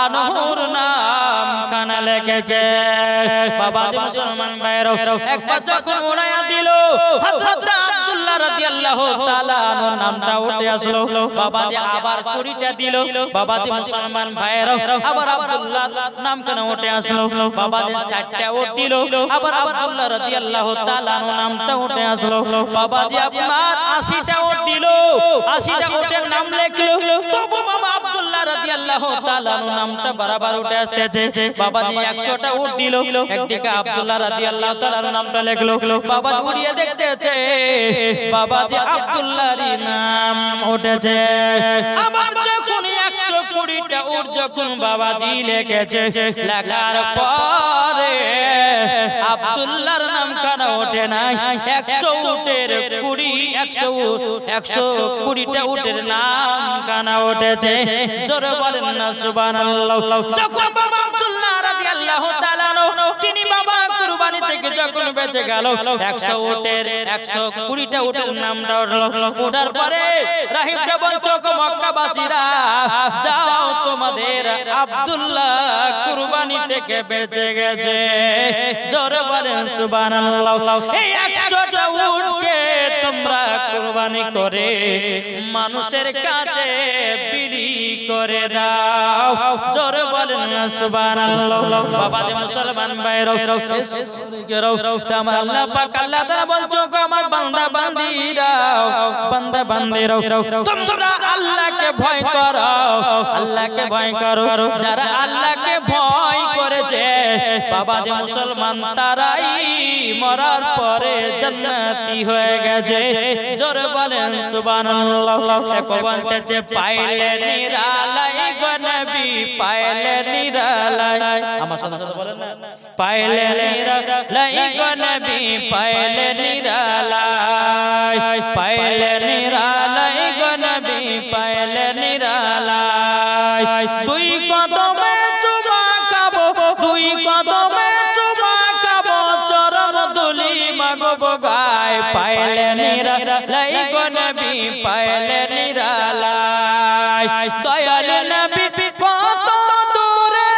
আনহুর নাম খানা লিখেছে। বাবা যে মুসলমান ভাইরা একবার যখন উড়াইয়া দিল হযরত আব্দুল্লাহ রাদিয়াল্লাহু তাআলা আনহুর নামটা উঠে আসলো। বাবা যে আবার 20টা দিল। বাবা যে মুসলমান ভাইরা আবার আব্দুল্লাহ নাম খানা উঠে আসলো। বাবা যে 60টা উট দিল, আবার আব্দুল্লাহ রাদিয়াল্লাহু তাআলা আনহুর নামটা উঠে আসলো। বাবা যে আপনার 80টা উট দিল, 80টা উটের নাম লিখলো, তবু বাবা আব্দুল্লাহ রাদিয়াল্লাহু তাআলা আনহুর নামটা বারবার উঠে আসতেছে। বাবা যে 100টা উট দিল, একদিকে আব্দুল্লাহ রাদিয়াল্লাহু তাআলা আনহুর নামটা লিখলো। বাবা উড়িয়ে দেখতেছে বাবা যে আব্দুল্লাহরই নাম উঠেছে। আবার যখন 120টা উট যখন বাবাজি লিখেছে, লেখার পরে আব্দুল্লাহর নাম কেন ওঠে নাই? 100 উটের 120টা উটের নাম কেন উঠেছে? জোরে বলেন না সুবহানাল্লাহ। যখন বাবা আব্দুল্লাহ রাদিয়াল্লাহু তাআলা তিনি বাবা কুরবানি থেকে যখন বেঁচে গেল, 100 উটের 120টা উটের নামটা উঠলো। ওঠার পরে রাহিবটা বলছো মক্কাবাসীরা যাও, তোমাদের আব্দুল্লাহ কুরবানি থেকে বেঁচে গেছে। জোরে বলেন সুবহানাল্লাহ। এই 100টা উটকে তোমরা কুরবানি করে মানুষের কাছে বিলি করে দাও। জোরে বলেন সুবহানাল্লাহ। বাবা যে মুসলমান ভাইরা আমার আল্লাহ পাক আল্লাহ তাআলা বলছো আমার বান্দা বান্দীরা, বান্দা বান্দীরা তোমরা আল্লাহকে ভয় করো, আল্লাহকে ভয় করো। যারা আল্লাহকে ভয় করেছে বাবা যে মুসলমান তারাই মরার পরে জান্নাতি হয়ে গেছে। জোরে বলেন সুবহানাল্লাহ। দেখো বলতেছে পাইলে নিরালাই গো নবী, পাইলে নিরালাই। আমার সাথে সাথে বলেন না, পাইলে নিরালাই গো নবী, পাইলে নিরালাই, পাইলে নিরালাই গো নবী, পাইলে নিরালাই। দুই কদমে চুমা খাবো, দুই কদমে চুমা খাবো, চরণ ধুলি মাগবো গায়। পাইলে নিরালাই গো নবী, পাইলে নিরালাই। দয়াল নবী কত দূরে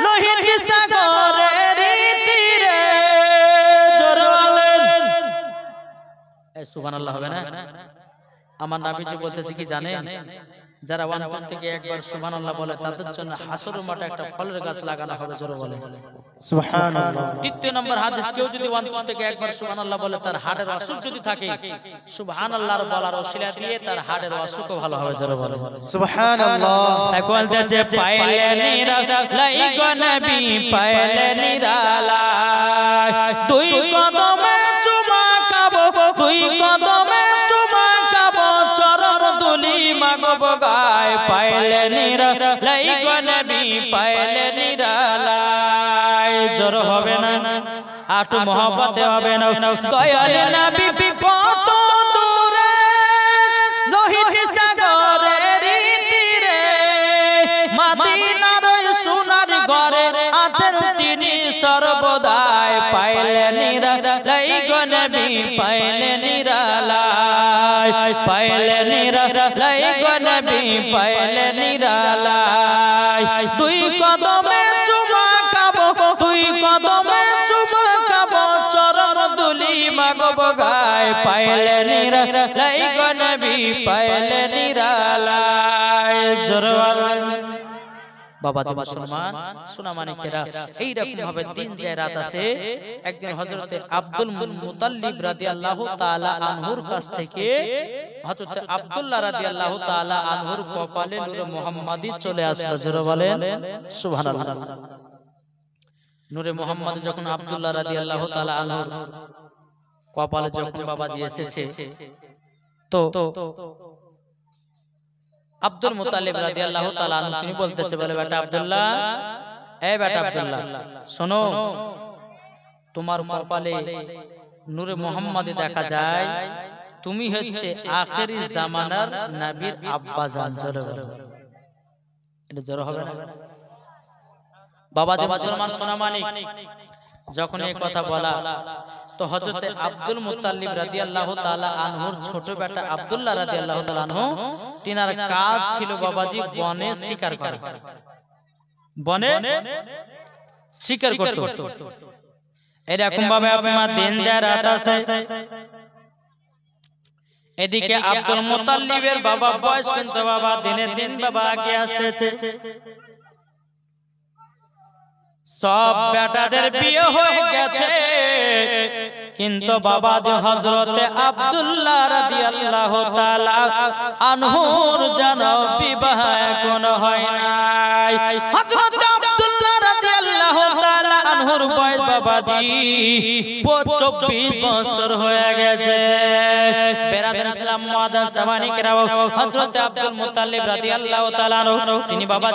লোহিত সাগরের তীরে। জোরে বলেন সুবহানাল্লাহ। হবে না? আমার নবীজি বলতেছে কি জানেন? যারা ওয়ানপুর থেকে একবার সুবহানাল্লাহ বলে তাদের জন্য হাসরের মাঠে একটা ফলের গাছ লাগানো হবে, জোরে বলে সুবহানাল্লাহ। দ্বিতীয় নম্বর হাদিস, কেউ যদি ওয়ানপুর থেকে একবার সুবহানাল্লাহ বলে তার হাড়ের অসুখ যদি থাকে, সুবহানাল্লাহর বলার ওসিলা দিয়ে তার হাড়ের অসুখও ভালো হবে, জোরে বলে সুবহানাল্লাহ। তাই বলতেছে পাইলে নিরালাই গো নবী পাইলে নিরালাই, দুই কদমে চুমা খাবো, দুই কদমে চুমা খাবো, চরণ দুলি মাগব গায়, পাইলে নিরালাই গো নবী পাইলে নিরালাই। জোর হবে না, আটু মহব্বতে হবে না, দয়াল নবী কত দূরে লোহিত সাগরের তীরে, মদিনার সোনার ঘরে আছেন তিনি সর্বদাই, পাইলে নিরালাই গো নবী পাইলে নিরালাই, পাইলে নিরালাই গো নবী পাইলে নিরালাই, দুই কদমে চুমা খাবো, দুই কদমে চুমা খাবো, চরণ দুলি মাগব গায়, পাইলে নিরালাই গো নবী পাইলে নিরালাই। জোরে বাবা তো মুসলমান সোনা মানিকেরা, এইরকম ভাবে দিন যায় রাত আছে। একদিন হযরতে আব্দুল মুতাল্লিব রাদিয়াল্লাহু তাআলা আনহুর কাছ থেকে হযরতে আব্দুল্লাহ রাদিয়াল্লাহু তাআলা আনহুর কপালে নূরে মুহাম্মাদি চলে আসলো, জোরে বলেন সুবহানাল্লাহ। নূরে মুহাম্মাদি যখন আব্দুল্লাহ রাদিয়াল্লাহু তাআলা আনহুর কপালে যখন বাবাজি এসেছে, তো আব্দুল মুতালিব রাদিয়াল্লাহু তাআলা আনহু তিনি বলতেছে, বলে বেটা আব্দুল্লাহ, এই বেটা আব্দুল্লাহ শোনো, তোমার কপালে নূরে মুহাম্মাদি দেখা যায়, তুমি হচ্ছে আখেরি জামানার নবীর আব্বা জান। জোরে বলো, এটা জোরে হবে না বাবাজি মুসলমান সোনা মানিক। যখন এই কথা বলা, তো হযরতে আব্দুল মুত্তালিব রাদিয়াল্লাহু তাআলা আনহুর ছোট বেটা আব্দুল্লাহ রাদিয়াল্লাহু তাআলা আনহু, তিনার কাজ ছিল বাবাজি বনে শিকার করা, বনে শিকার করত। এরকম ভাবে আপনার দিন যায় রাত আছে। এদিকে আব্দুল মুত্তালিবের বাবা বয়স কিন্তু বাবা দিনে দিন বাবা আগে আসতেছে। সব বেটাদের বিয়ে হয়ে গেছে, কিন্তু বাবা যে হযরতে আব্দুল্লাহ রাদিয়াল্লাহু তাআলা আনহুর যেন বিবাহ এখনো হয় নাই। হযরতে আব্দুল্লাহ রাদিয়াল্লাহু তাআলা আনহুর বয়স বাবাজি 24 বছর হয়ে গেছে। বেরাদার ইসলাম মুআদ্দাস জামানি কেরাও, হযরতে আব্দুল মুত্তালিব রাদিয়াল্লাহু তাআলা আনহু তিনি বাবা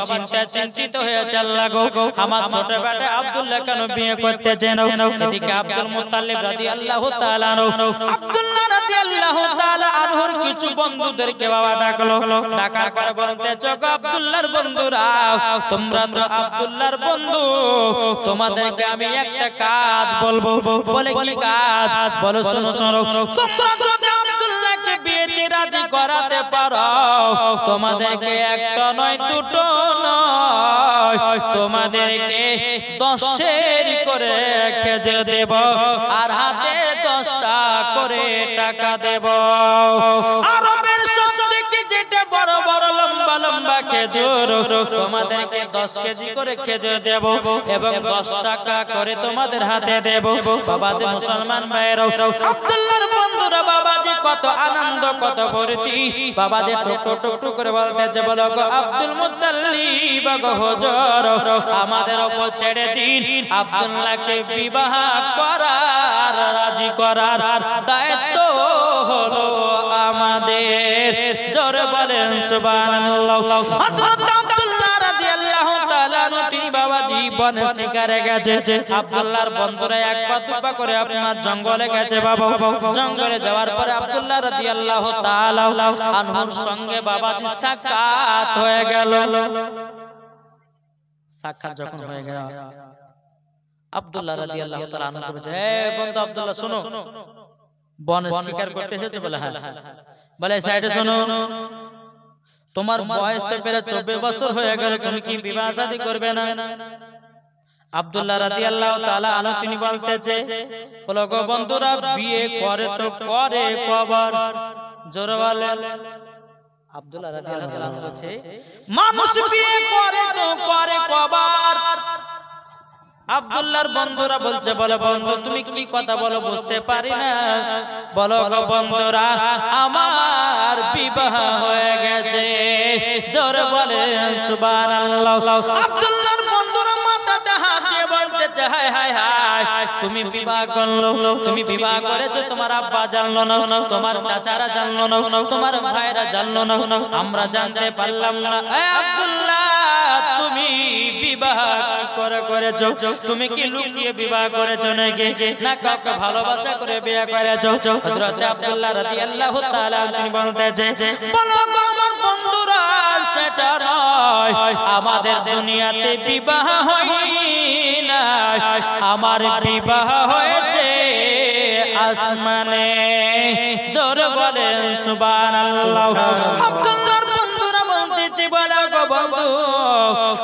চিন্তিত হয়েছে, আল্লাহ গো আমার ছোট বেটা আব্দুল্লাহ কেন বিয়ে করতেছে না। এদিকে আব্দুল মুত্তালিব রাদিয়াল্লাহু তাআলা আনহু আব্দুল্লাহ রাদিয়াল্লাহু তাআলা আনহুর কিছু বন্ধুদেরকে বাবা ডাকলো, ডাকার পরে বলতেছে, আব্দুল্লাহর বন্ধুরা, তোমরা তো আব্দুল্লাহর বন্ধু, তোমাদেরকে আমি একটা কাজ বলবো। বলে কি কাজ? বলো শোনো শোনো, তোমরা যদি আব্দুল্লাহকে বিয়েতে রাজি করাতে পারো, তোমাদেরকে একটা নয় দুটো নয়, তোমাদেরকে 10 করে খেজুর দেব, আর হাতে 10টা করে টাকা দেব। আরবের সবথেকে যেটা বড় বড় লম্বা লম্বা খেজুর, তোমাদেরকে 10 কেজি করে খেজুর দেব এবং 10 টাকা করে তোমাদের হাতে দেব। বাবাজি মুসলমান ভাইরা, আব্দুল্লাহর বন্ধুরা বাবাজি কত আনন্দ কত ভর্তি, বাবাজি টুক করে বলতেছে, বলো গো আব্দুল মুত্তালিব গো হুজুর, আমাদের উপর ছেড়ে দিন, আব্দুল্লাহকে বিবাহ করার রাজি করার দায়িত্ব হলো আমাদের। জোরে বলেন সুবহানাল্লাহ। হযরত আব্দুল্লাহ রাদিয়াল্লাহু তাআলা তিনি বাবা জীবন শিকারে গেছে। আব্দুল্লাহর বন্ধুরা এক পা দুপা করে আপনার জঙ্গলে গেছে বাবা। জঙ্গলে যাওয়ার পরে আব্দুল্লাহ রাদিয়াল্লাহু তাআলা আনহুর সঙ্গে বাবাজি সাক্ষাৎ হয়ে গেল। সাক্ষাৎ যখন হয়ে গেল, আব্দুল্লাহ রাদিয়াল্লাহু তাআলা আনহু বলছে, হে বন্ধু আব্দুল্লাহ শোনো, বনে শিকার করতে এসেছো? বলে হ্যাঁ। বলে সাইডে শোনো, তোমার বয়স তো প্রায় 24 বছর হয়ে গেল, তুমি কি বিবাহ শাদী করবে না? আব্দুল্লাহ রাদিয়াল্লাহু তাআলা আনহু তিনি বলতেছে, বলো গো বন্ধুরা, বিয়ে করে তো করে কবার? জোরে বলে। আব্দুল্লাহ রাদিয়াল্লাহু তাআলা বলছে মানুষ বিয়ে করে তো করে কবার। আব্দুল্লাহর বন্ধুরা বলছে বলো বন্ধু তুমি কি কথা বলো বুঝতে পারি না। বলো গো বন্ধুরা আমার বিবাহ হয়ে গেছে। জোরে বলে সুবহানাল্লাহ। আব্দুল্লাহর বন্ধুরা মাথাতে হাত দিয়ে বলতেছে হায় হায় হায় তুমি বিবাহ করলো, তুমি বিবাহ করেছো তোমার আব্বা জানলো না, তোমার চাচারা জানলো না, তোমার ভাইরা জানলো না, আমরা জানতে পারলাম না। এ আব্দুল্লাহ তুমি বিবাহ কি করে করেছো? তুমি কি লুকিয়ে বিবাহ করেছো নাকি না কাউকে ভালোবাসা করে বিয়ে করেছো? হযরত আব্দুল্লাহ রাদিয়াল্লাহু তাআলা তিনি বলতেছে বলো গো আমার বন্ধুরা সেটা নয়, আমাদের দুনিয়াতে বিবাহ হয় না, আমার বিবাহ হয়েছে আসমানে। জোরে বলেন সুবহানাল্লাহ। আব্দুল্লাহর বন্ধুরা বলতেছে বলো গো বন্ধু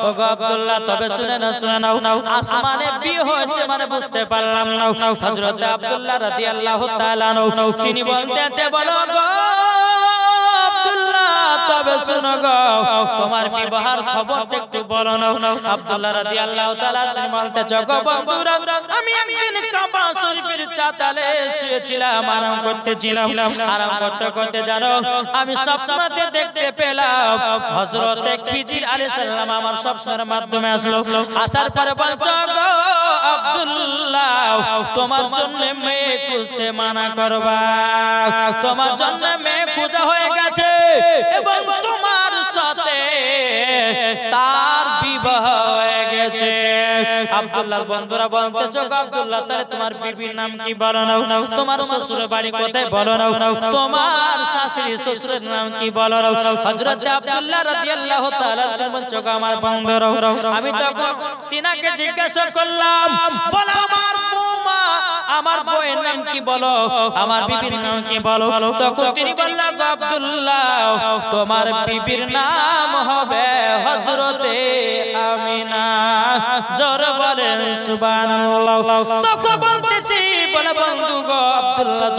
ও গো আব্দুল্লাহ তবে শুনে নাও আসমানে বিয়ে হয়েছে মানে বুঝতে পারলাম না। হযরত আব্দুল্লাহ রাদিয়াল্লাহু তাআলা তিনি বলতেছে বলো গো আব্দুল্লাহ তবে শুনো গো তোমার বিবাহের খবরটা একটু বলো না। আব্দুল্লাহ রাদিয়াল্লাহু তাআলা তিনি বলতেছে গো বন্ধুরা আমি একদিন কাবা শরীফের চাতালে শুয়েছিলাম, আরাম করতেছিলাম। আরাম করতে করতে জানো আমি স্বপ্নতে দেখতে পেলাম হযরত খিজির আলাইহিস সালাম আমার স্বপ্নের মাধ্যমে আসলো। আসার পরে বলছো গো আব্দুল্লাহ তোমার জন্য মেয়ে খুঁজতে মানা করবা, তোমার জন্য মেয়ে খোঁজা হয়ে গেছে এবং তোমার সাথে তার বিবাহ হয়ে গেছে। আব্দুল্লাহর বন্ধুরা বলতেছে গো আব্দুল্লাহ তাহলে তোমার বিবির নাম কি বলো না, তোমার শ্বশুরের বাড়ি কোথায় বলো না, তোমার শাশুড়ি শ্বশুরের নাম কি বলো না। হযরত আব্দুল্লাহ রাদিয়াল্লাহু তাআলা বলছে গো আমার বন্ধুরা আমি তখন তিনাকে জিজ্ঞাসা করলাম বলো আমার বৌমা আমার বউয়ের নাম কি বলো, আমার বিবির নাম কি বলো। তখন তিনি বললেন গো আব্দুল্লাহ তোমার বিবির নাম হবে হযরতে আমিনা। জোরে বলেন সুবহানাল্লাহ। তখন বলতেছি বলে বন্ধু গো আব্দুল্লাহ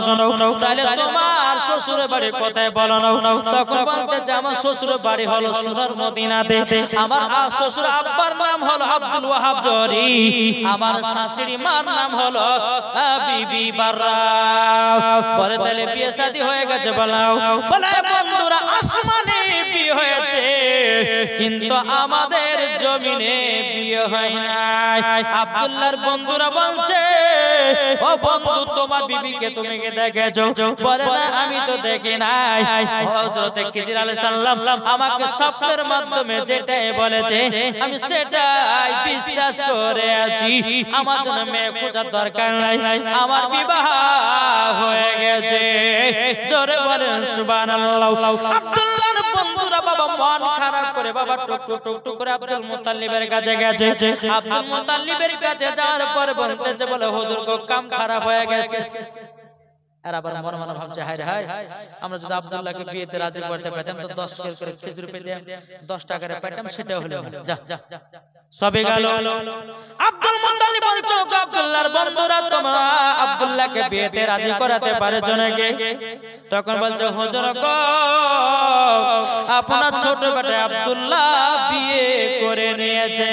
শোনো তাহলে তোমার শ্বশুরের বাড়ি কোথায় বলো না। তখন বলতেছে আমার শ্বশুরের বাড়ি হলো সুরার মদিনাতে, আমার শ্বশুর আব্বার নাম হলো আব্দুল ওয়াহাব জরি, আমার শাশুড়ি মার নাম হলো বিবি বাররা। পরে তাহলে বিয়ে শাদী হয়ে গেছে বলাও বলে বন্ধুরা আসমানে বিয়ে হয়েছে কিন্তু আমাদের জমিনে বিয়ে হয় নাই। আব্দুল্লাহর বন্ধুরা বলছে ও বন্ধু তোমার বিবিকে তুমি কি দেখেছো? বলে না আমি তো দেখি নাই। হযরত খিজির আলাইহিস সালাম আমাকে স্বপ্নের মাধ্যমে যেটাই বলেছে আমি সেটাই বিশ্বাস করে আছি। আমার জন্য মেয়ে খোঁজার দরকার নাই, আমার বিবাহ হয়ে গেছে। জোরে বলেন সুবহানাল্লাহ। আব্দুল্লাহর বন্ধুরা বাবা মন খারাপ করে বাবা টুক টুক টুক করে আব্দুল মুত্তালিবের কাছে গেছে। আব্দুল মুত্তালিবের কাছে যাওয়ার পরে বলতেছে বলে হুজুর গো কাম খারাপ হয়ে গেছে। আর আবার মনে মনে ভাবছে হায় রে হায় আমরা যদি আব্দুল্লাহকে বিয়েতে রাজি করতে পারতাম তো 10 কেজি করে খেজুর পেতাম, 10 টাকা করে পেতাম, সেটা হলো না। যা সবে গেল। আব্দুল মুত্তালিব বলছো আব্দুল্লাহর বন্ধুরা তোমরা আব্দুল্লাহকে বিয়েতে রাজি করাতে পারছো নাকি? তখন বলছো হুজুর গো আপনার ছোট বেটা আব্দুল্লাহ বিয়ে করে নিয়েছে।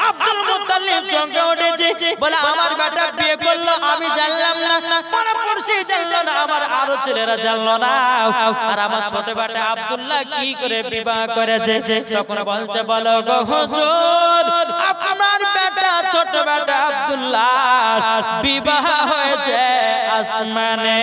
আব্দুল মুত্তালিব চমকে উঠেছে বলে আমার বেটা বিয়ে করলো আমি জানলাম না, পড়াপড়শি জানলো না, আমার আরো ছেলেরা জানলো না, আর আমার ছোট বেটা আব্দুল্লাহ কি করে বিবাহ করেছে। তখন বলছে বলো গো হুজুর আপনার বেটা ছোট বেটা আব্দুল্লাহ বিবাহ হয়েছে আসমানে।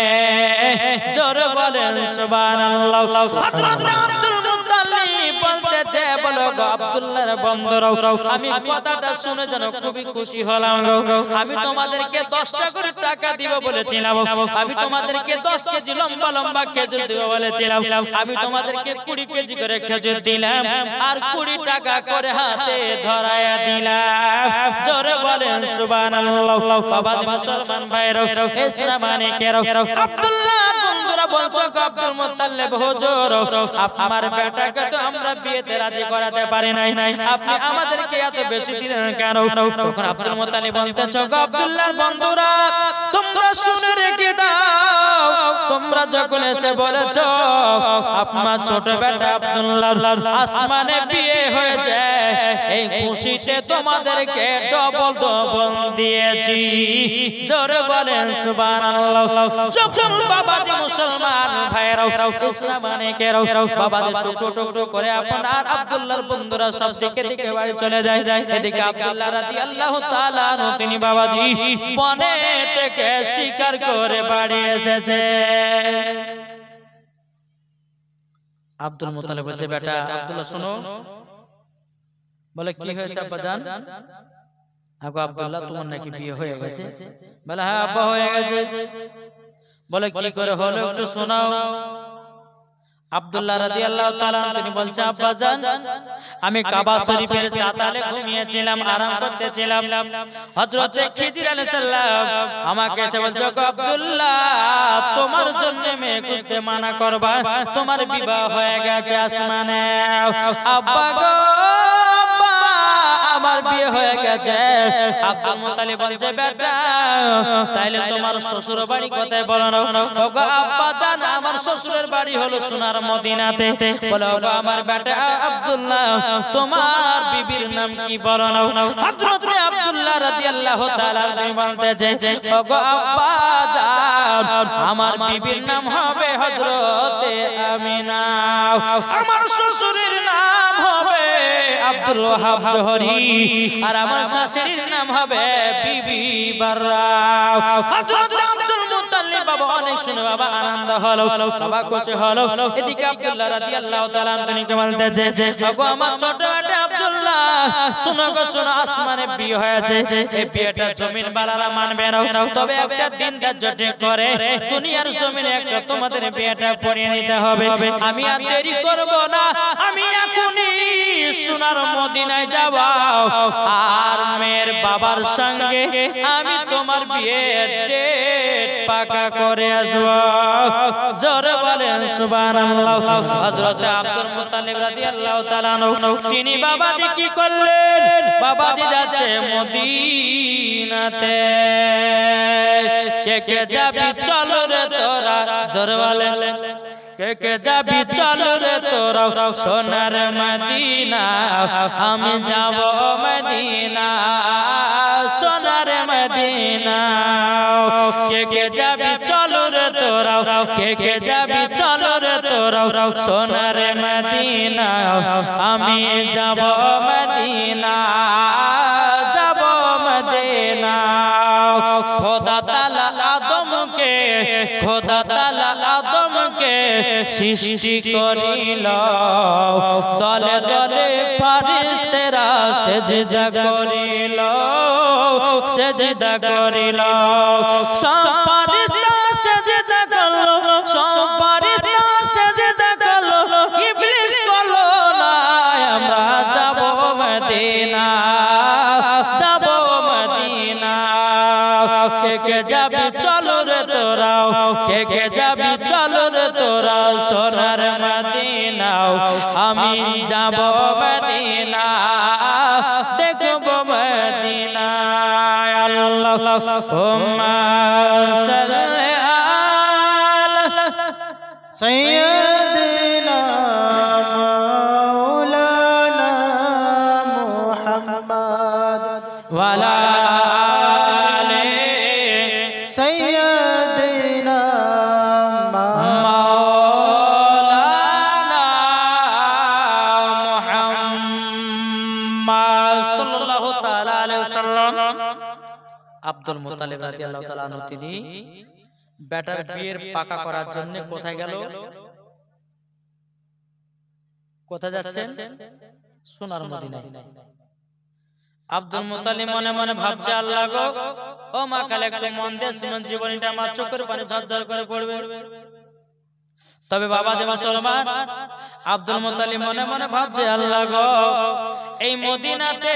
জোরে বলেন সুবহানাল্লাহ। হযরত আব্দুল মুত্তালিব বলতেছে বলো গো আব্দুল্লাহর বন্ধুরা আমি কথাটা শুনে যেন খুবই খুশি হলাম গো। আমি তোমাদেরকে 10টা করে টাকা দিব বলেছিলাম, আমি তোমাদেরকে 10 কেজি লম্বা লম্বা খেজুর দিব বলেছিলাম, আমি তোমাদেরকে 20 কেজি করে খেজুর দিলাম আর 20 টাকা করে হাতে ধরায়া দিলাম। জোরে বলেন সুবহানাল্লাহ। বাবা মুসলমান ভাইরা ইসলাম মানে কেরো আব্দুল্লাহ বন্ধুরা বলছো আব্দুল মুত্তালিব হুজুর আপনার বেটাকে তো আমরা বিয়েতে রাজি করাতে পারি নাই আপনি আমাদেরকে এত বেশি দিলেন কেন তখন আব্দুল মুত্তালিব বলতেছো আব্দুল্লাহর বন্ধুরা তোমরা শুনে রেখে দাও তোমরা যখন এসে বলেছো আপনার ছোট বেটা আব্দুল্লাহর আসমানে বিয়ে হয়েছে এই খুশিতে তোমাদেরকে ডবল ডবল দিয়েছি জোরে বলেন সুবহানাল্লাহ যখন বাবাজি মুসলমান ভাইরাও ইসলাম অনেকেরাও বাবাজি টুকরো টুকরো করে আপনার আব্দুল্লাহর বন্ধুরা সব দিকে দিকে বাড়ি চলে যায় এদিকে আব্দুল্লাহ রাদিয়াল্লাহু তাআলা তিনি বাবাজি বনে থেকে শিকার করে বাড়ি এসেছে আব্দুল মুত্তালিব বলছে বেটা আব্দুল্লাহ শোনো বলে কি হয়েছে আব্বাজান আগো আব্দুল্লাহ তোমার নাকি বিয়ে হয়ে গেছে বলে হ্যাঁ আব্বা হয়ে গেছে বলে কি করে হলো একটু শোনাও আব্দুল্লাহ রাদিয়াল্লাহু তাআলা তিনি বলছে আব্বাজান আমি কাবা শরীফের চাতালে ঘুমিয়েছিলাম আরাম করতেছিলাম হযরত খিজির আলাইহিস সালাম আমাকে এসে বলছে আব্দুল্লাহ তোমার জন্য মেয়ে খুঁজতে মানা করবা তোমার বিবাহ হয়ে গেছে আসমানে আব্বা গো আমার বিয়ে হয়ে গেছে আব্দুল মুত্তালিব বলছে বেটা তাইলে তোমার শ্বশুর বাড়ি কোথায় বলো না ওগো আব্বা জান আমার শ্বশুরের বাড়ি হলো সোনার মদিনাতে বলো ওগো আমার বেটা আব্দুল্লাহ তোমার বিবির নাম কি বলো না হযরত আব্দুল্লাহ রাদিয়াল্লাহু তাআলা তিনি বলতেছে ওগো আব্বা জান আমার বিবির নাম হবে হযরত আমিনা আমার শ্বশুরের নাম হবে আব্দুল ওয়াহাব জোহরি আর আমার শাশুড়ির নাম হবে বিবি বাররা হযরত আব্দুল মুত্তালিব বাবা অনেক শুনে বাবা আনন্দ হলো বাবা খুশি হলো এদিকে আব্দুল্লাহ রাদিয়াল্লাহু তাআলা তিনি বলতেছে ওগো আমার ছোট বেটা আব্দুল্লাহ শুনো গো শুনো আসমানে বিয়ে হয়েছে এই বিয়েটা জমিন বালারা মানবে না তবে একটা দিন ধার্য করে দুনিয়ার জমিনে একটা তোমাদের বিয়েটা পড়িয়ে নিতে হবে আমি আর দেরি করব না আমি এখনই সোনার মদিনায় যাব আর মেয়ের বাবার সঙ্গে আমি তোমার বিয়ের ডেট পাকা করে আসব জোরে বলেন সুবহানাল্লাহ হযরত আব্দুল মুত্তালিব রাদিয়াল্লাহু তাআলা তিনি বাবাজি কি করলেন বাবাজি যাচ্ছে মদিনাতে কে কে যাবি চল রে তোরা জোরে বলেন কে কে যাবি চল রে তোরা সোনার মদিনা আমি যাব মদিনা সোনার মদিনা কে কে যাবি চল রে তোরা কে কে যাবি চল রে তোরা সোনার মদিনা আমি যাব মদিনা যাব মদিনা খোদা তাআলা আদমকে খোদা তাআলা আদমকে সৃষ্টি করিল দলে দলে ফেরেশতারা সিজদা করিল সিজদা করিল সব ফেরেশতা সিজদা করল সব ফেরেশতা সিজদা করল ইবলিস করল না আমরা যাব মদিনা যাব মদিনা কে কে যাবি চল রে তোরা কে কে যাবি চল রে তোরা সোনার মদিনা আমি যাব মদিনা দেখব মদিনা আল্লাহুম্মা সাল্লি আলা سيدنا مولانا محمد ওয়ালা سيدنا মাওলানা মুহাম্মদ সাল্লাল্লাহু তাআলা আলাইহি ওয়াসাল্লাম আব্দুল মুত্তালিব রাদিয়াল্লাহু তাআলা আনহু তিনি বেটার বিয়ের পাকা করার জন্য কোথায় গেল কোথায় যাচ্ছেন সোনার মদিনায় আব্দুল মুত্তালিব মনে মনে ভাবছে আল্লাহ গো ও মা কালে একটু মন দিয়ে শুনুন জীবনটা আমার চোখের পানি ঝরঝর করে পড়বে তবে বাবা যে মুসলমান আব্দুল মুত্তালিব মনে মনে ভাবছে আল্লাহ গো এই মদিনাতে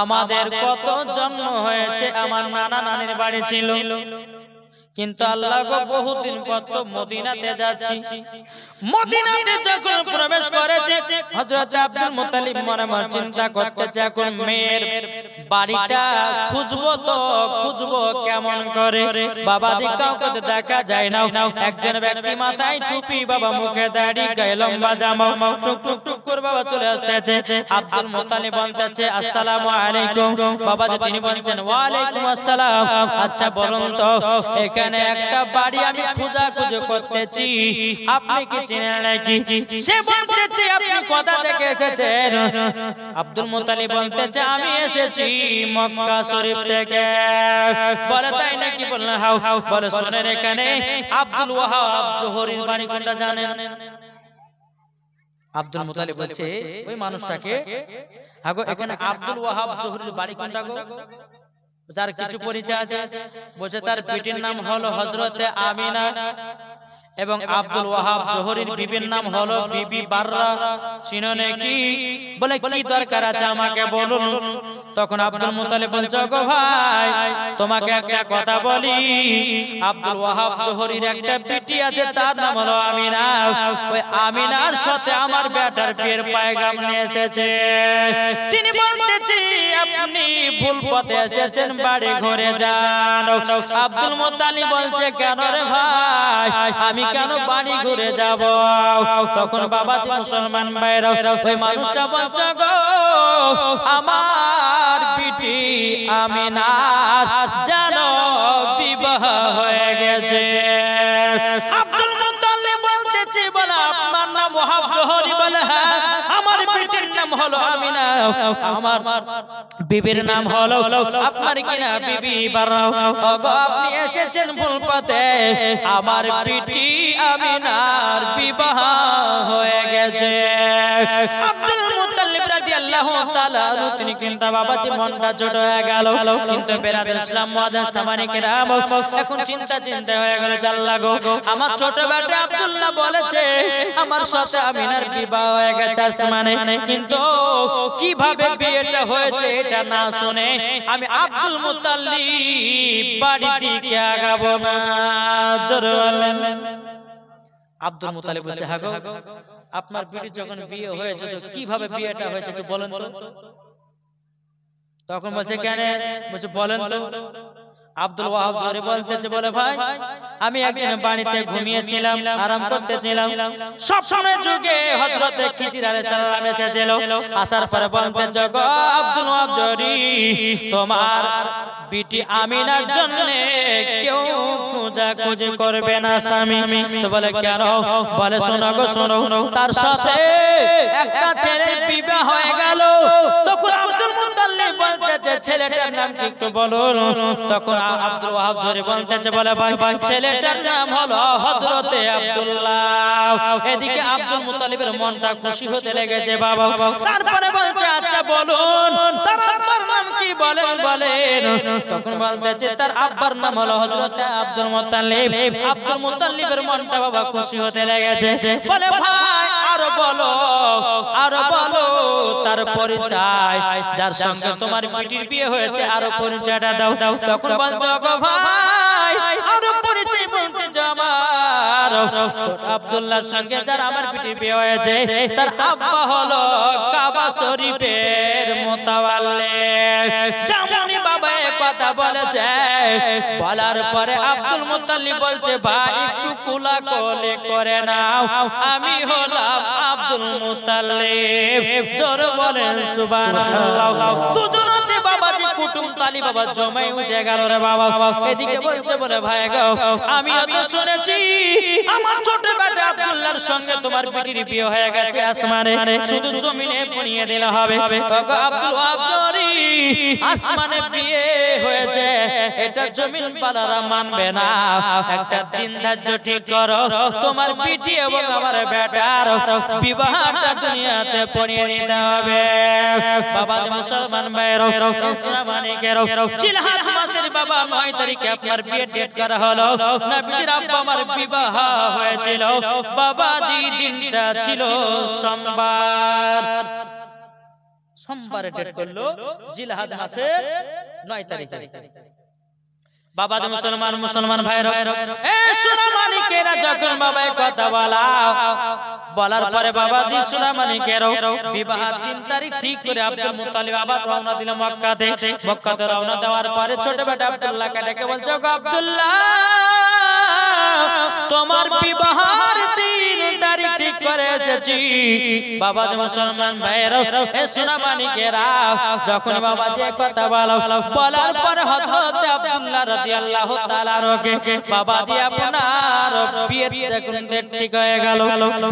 আমাদের কত জন্ম হয়েছে আমার নানা নানির বাড়ি ছিল কিন্তু আল্লাহ গো বহুদিন পর তো মদিনাতে যাচ্ছি, মদিনাতে যখন প্রবেশ করেছে হযরত আব্দুল মুত্তালিব মনে মনে চিন্তা করতেছে এখন মেয়ের বাড়িটা খুঁজবো কেমন করে, বাবাজি কাউকে তো দেখা যায় না। একজন ব্যক্তি মাথায় টুপি, বাবা মুখে দাড়ি, গায়ে লম্বা জামা, টুক টুক টুক করে বাবা চলে আসতেছে। আব্দুল মুত্তালিব বলতেছে আসসালামু আলাইকুম। বাবাজি তিনি বলছেন ওয়া আলাইকুম আসসালাম। আচ্ছা বলুন তো এখানে একটা বাড়ি আমি খোঁজাখুঁজি করতেছি, আপনি কি চেনেন নাকি? সে বলতেছে আপনি কোথা থেকে এসেছেন? আব্দুল মুত্তালিব বলতেছে আমি এসেছি মক্কা শরীফ থেকে। বলে তাই নাকি? বললেন হাউ। বলে শুনেন এখানে আব্দুল ওয়াহাব জোহরীর বাড়ি কোনটা জানেন? আব্দুল মুত্তালিব বলছে ওই মানুষটাকে, আগো এখানে আব্দুল ওয়াহাব জোহরীর বাড়ি কোনটা গো? যার কিছু পরিচয় আছে। বলছে তার পিতার নাম হলো হযরতে আমিনা এবং আব্দুল ওয়াহাব জোহরীর বিবির নাম হলো বিবি বাররা। চিনো নাকি? বলে কি দরকার আছে আমাকে বলুন। তখন আব্দুল মুত্তালিব বলছে গো ভাই তোমাকে একটা কথা বলি, আব্দুল ওয়াহাব জোহরীর একটা বিটি আছে তার নাম হলো আমিনা, ওই আমিনার সাথে আমার বেটার বিয়ের পয়গাম নিয়ে এসেছে। তিনি বলতেছে আপনি ভুল পথে এসেছেন, বাড়ি ঘরে যান। আব্দুল মুত্তালিব বলছে কেন রে ভাই, আমি কেন বাড়ি ঘুরে যাব? তখন বাবাজি মুসলমান ভাইরা ওই মানুষটা বলছে গো আমার বিটি আমিনার জানো বিবাহ হয়ে গেছে। আব্দুল মুত্তালিব বলতেছে বলে আপনার নাম ওয়াহাব জোহরী? বলে হ্যাঁ। আমার বিটির নাম হলো আমিনা, আমার বিবির নাম হলো আপনার কিনা বিবি বাররা। ওগো আপনি এসেছেন ভুল পথে, আমার বিটি আমিনার বিবাহ হয়ে গেছে। আব্দুল মুত্তালিব রাদিয়াল্লাহু তাআলা তিনি কিন্তু বাবাজি মনটা ছোট হয়ে গেল। কিন্তু বেরাদর ইসলাম মুআজ্জাজ সামানি কিরাম এখন চিন্তা হয়ে গেল, আল্লাহ গো আমার ছোট বেটা আব্দুল্লাহ বলেছে আমার সাথে আমিনার বিবাহ হয়ে গেছে আসমানে, কিন্তু কিভাবে বিয়েটা হয়েছে এটা না শুনে আমি আব্দুল মুত্তালিব বাড়ি থেকে আগাবো না। জোরে বলেন। আব্দুল মুত্তালিব বলছে হ্যাঁ গো আপনার বিটি যখন বিয়ে হয়েছে তো কিভাবে বিয়েটা হয়েছে একটু বলেন তো। তখন বলছে কেন? বলছে বলেন তো। আব্দুল ওয়াহাব জোহরী বলতেছে বলে ভাই আমি একদিন বাড়িতে ঘুমিয়েছিলাম, আরাম করতেছিলাম, সব সময় যুগে হযরত খিজির আলাইহিস সালাম এসেছিল। আসার পরে বলতেছে গো আব্দুল ওয়াহাব জোহরী তোমার বিটি আমিনার জন্য কেউ খোঁজাখুঁজি করবে না স্বামী। তো বলে কেন? বলে শোনো গো শোনো, তার সাথে একটা ছেলের বিবাহ হয়ে গেল। তখন আব্দুল মুত্তালিব বলতেছে ছেলেটার নাম কি একটু বলুন। তখন আব্দুল ওয়াহাব জোহরী বলতেছে বলে ভাই ছেলেটার নাম হলো হযরতে আব্দুল্লাহ। এদিকে আব্দুল মুত্তালিবের মনটা খুশি হতে লেগেছে বাবা। তারপরে বলছে আচ্ছা বলুন তার আব্বার নাম কি বলেন। তখন বলতেছে তার আব্বার নাম হলো হযরতে আব্দুল মুত্তালিব। আব্দুল মুত্তালিবের মনটা বাবা খুশি হতে লেগেছে। বলে ভাই আরো বলো তার পরিচয়, যার সঙ্গে তোমার বিটির বিয়ে হয়েছে আরো পরিচয়টা দাও। তখন বলছো গো ভাই আরো পরিচয় বলতে যাও আমার আব্দুল্লাহর সঙ্গে যার আমার বিটির বিয়ে হয়েছে তার আব্বা হলো কাবা শরীফের মুতাওয়াল্লি। যেমনই বাবা কথা বলেছে, বলার পরে আব্দুল মুত্তালিব বলছে ভাই একটু কোলাকুলি করে নাও, আমি হলাম আব্দুল মুত্তালিব। জোরে বলেন সুবহানাল্লাহ। দুজনতে বাবাজি কুটুম তালি বাবা জমাই উঠে গেল রে বাবা। এদিকে বলছে বলে ভাই গো আমি তো শুনেছি আমার ছোট বেটা আব্দুল্লাহর সঙ্গে তোমার বিটির বিয়ে হয়ে গেছে আসমানে, শুধু জমিনে পড়িয়ে দিলে হবে। গো আব্দুল ওয়াহাব জোহরী আসমানে বিয়ে হয়েছে এটা জমিন পালারা মানবে না, একটা দিন ধার্য ঠিক করো তোমার বিটি এবং আমার বেটার বিবাহটা দুনিয়াতে পড়িয়ে দিতে হবে। বাবা মুসলমান ভাইরা ইসলামানিকের জিলহজ মাসের বাবা 9 তারিখে আপনার বিয়ে ডেট করা হলো। নবীজির আব্বা আমার বিবাহ হয়েছিল বাবাজি, দিনটা ছিল সোমবারে ডেট করলো জিলহজ মাসের 9 তারিখে। বাবাজি মুসলমান ভাইরা, এ সোনামানিকেরা যখন বাবাই কথা বলার পরে বাবাজি সোনামানিকেরও বিবাহ 3 তারিখ ঠিক করে আব্দুল মুত্তালিব আবার রওনা দিল মক্কাতে রওনা দেওয়ার পরে ছোট বেটা আব্দুল্লাহকে ডেকে বলছে, ওগো আব্দুল্লাহ, তোমার বিবাহের 3 তারিখ ঠিক করে এসেছি। বাবাজি মুসলমান ভাইরা, এ সোনামানিকেরা যখন বাবাজি কথা বলার পরে হযরত আব্দুল্লাহ রাদিয়াল্লাহু তাআলা আনহুকে বাবাজি আপনার বিয়ের যখন ডেট ঠিক হয়ে গেল,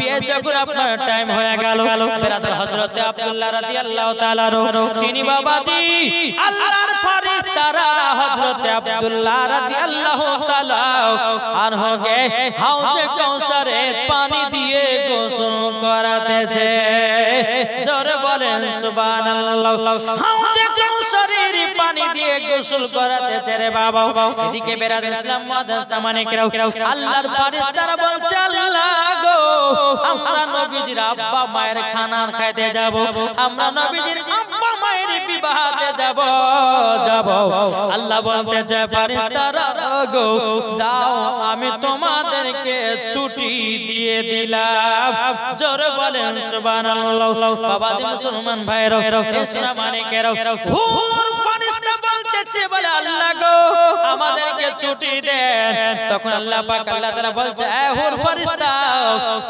বিয়ে যখন আপনার টাইম হয়ে গেল, ব্রাদার হযরত আব্দুল্লাহ রাদিয়াল্লাহু তাআলা আনহু তিনি বাবাজি আল্লাহর ফেরেশতারা হযরত আব্দুল্লাহ রাদিয়াল্লাহু তাআলা আনহুকে হাউজে কাউসারে পানি দিয়ে গোসল করাতেছে। জোরে বলেন সুবহানাল্লাহ। হাউজে কাউসারের পানি দিয়ে গোসল করাতেছে রে বাবা। এদিকে বেরাদর ইসলাম মাদ্রাসা মানিকরাও আল্লাহর ফেরেশতারা বলছে, আল্লাহ গো, আমরা নবীজির আব্বা মায়ের খানা খাইতে যাব, আমরা নবীজির আব্বা মায়ের বিবাহতে যাব। আল্লাহ বলতেছে ফেরেশতারা গো, যাও, আমি তোমাদেরকে ছুটি দিয়ে দিলাম। জোরে বলেন সুবহানাল্লাহ। বাবাজি মুসলমান ভাইরা, সোনামানিকেরা হুর ফেরেশতা বলতেছে, বলে আল্লাহ গো, আমাদেরকে ছুটি দেন। তখন আল্লাহ পাক আল্লাহ তাআলা বলছে, এ হুর ফেরেশতা,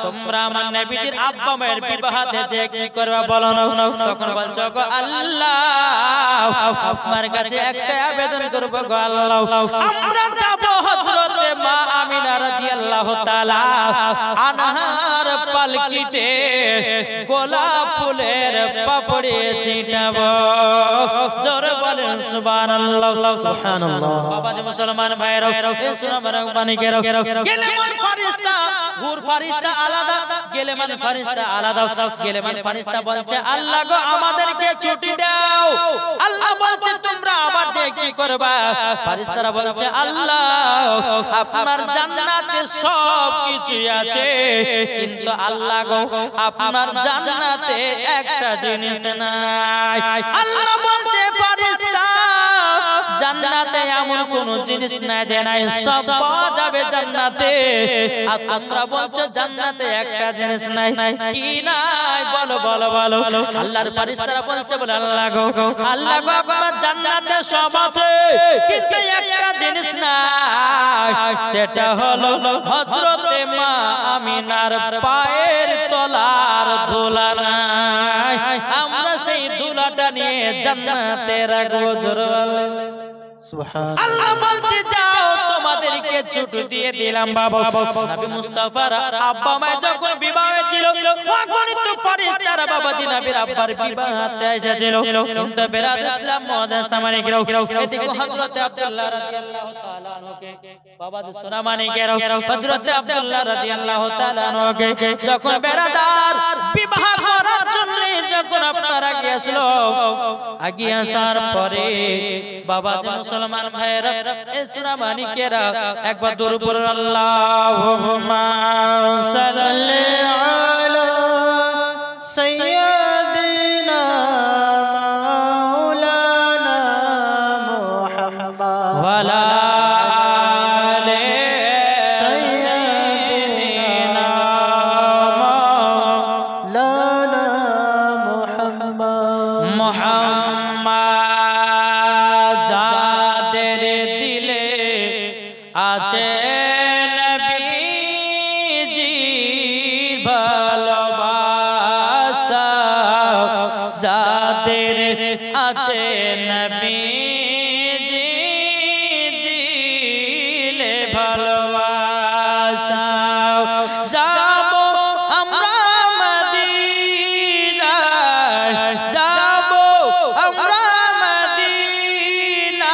তোমরা আমার নবীজির আব্বা মায়ের বিবাহতে যে কি করবা বলো না। তখন বলছো, গো আল্লাহ, আপনার কাছে একটা আবেদন করব গো আল্লাহ, আমরা যাব হযরতে মা আমিনা রাদিয়াল্লাহু তাআলা আনহার পালকিতে গোলাপ ফুলের পাপড়ি ছিটাবো। জোরে বলেন সুবহানাল্লাহ। সুবহানাল্লাহ। বাবাজি মুসলমান ভাইরা, সোনামানিকেরা গেলেমান ফেরেশতা, হুর ফেরেশতা আলাদা, গেলেমান ফেরেশতা আলাদা। গেলেমান ফেরেশতা বলছে, আল্লাহ গো, আমাদেরকে ছুটি দাও। আল্লাহ বলছে, তোমরা আবার যে কি করবা? ফেরেশতারা বলছে, আল্লাহ, আপনার জান্নাতে সব কিছু আছে, কিন্তু আল্লাহ গো, আপনার জান্নাতে একটা জিনিস নাই। আল্লাহ বলছে, ফেরেশতা, জান্নাতে এমন কোন জিনিস নাই যে নাই, সব পাওয়া যাবে জান্নাতে। আর তোমরা বলছো জান্নাতে একটা জিনিস নাই, কি নাই? বলো বলো বলো। আল্লাহর ফেরেশতারা বলছে, বলে আল্লাহ গো, আল্লাহ গো, আপনার জান্নাতে সব আছে, কিন্তু একটা জিনিস নাই, সেটা হলো হযরতে মা আমিনার পায়ের তলার ধুলা নাই। আমরা সেই ধুলাটা নিয়ে জান্নাতে রাখবো। জোরে বলেন সুবহানাল্লাহ। আল্লাহ বলতে, যাও, তোমাদেরকে ছুটি দিয়ে দিলাম। বাবা নবী মুস্তাফার আব্বা মা যখন বিবাহ হয়েছিল, অগণিত ফেরেশতারা বাবাজি নবীর আব্বার বিবাহতে এসেছিল। কিন্তু বেরাদর ইসলাম মাদ্রাসা মানিকরাও এদিকে হযরত আব্দুল্লাহ রাদিয়াল্লাহু তাআলা আনহুকে বাবাজি সোনামানিকেরা হযরত আব্দুল্লাহ রাদিয়াল্লাহু তাআলা আনহুকে যখন বেরাদার বিবাহ করার জন্য যখন আপনারা গিয়েছিল, আগে আসার পরে বাবাজি মুসলমান ভাইরা, এ সোনামানিকেরা একবার দরুদ পড়ুন, আল্লাহুম্মা সাল্লি আলা সাইয়্যিদিনা মাওলানা মুহাম্মদ ওয়া আলা আলি সাইয়্যিদিনা মাওলানা মুহাম্মদ। মুহাম্মদ যাদের দিলে আছে নবীজি ভালোবাসা, যাদের আছে নবীজি দিলে ভালোবাসা, যাব আমরা মদিনায়, যাব আমরা মদিনায়,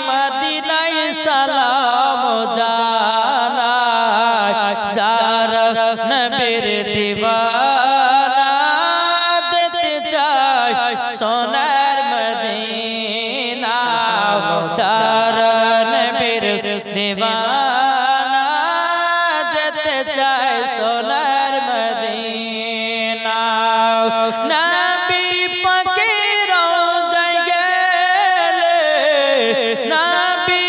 মদিনায় সালাম জানাই, যার নবীর দিওয়ানা, যেতে চাই সোনার মদিনা, যার নবীর দিওয়ানা, যেতে চাই সোনার মদিনা। নবী পাকের রওজায় গেলে, নবী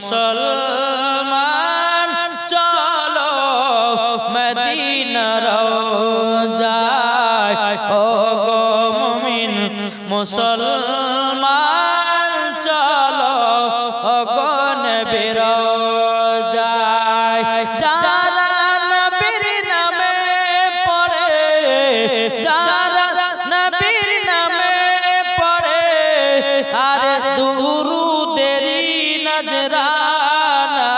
মুসলমান চলো মদিনা রওজায় ও গো মুমিন মুসলমান চলো ও গো নবী রওজায় যারা নবীর নামে পড়ে যারা নবীর নামে পড়ে আর দুরুদেরি নজরানা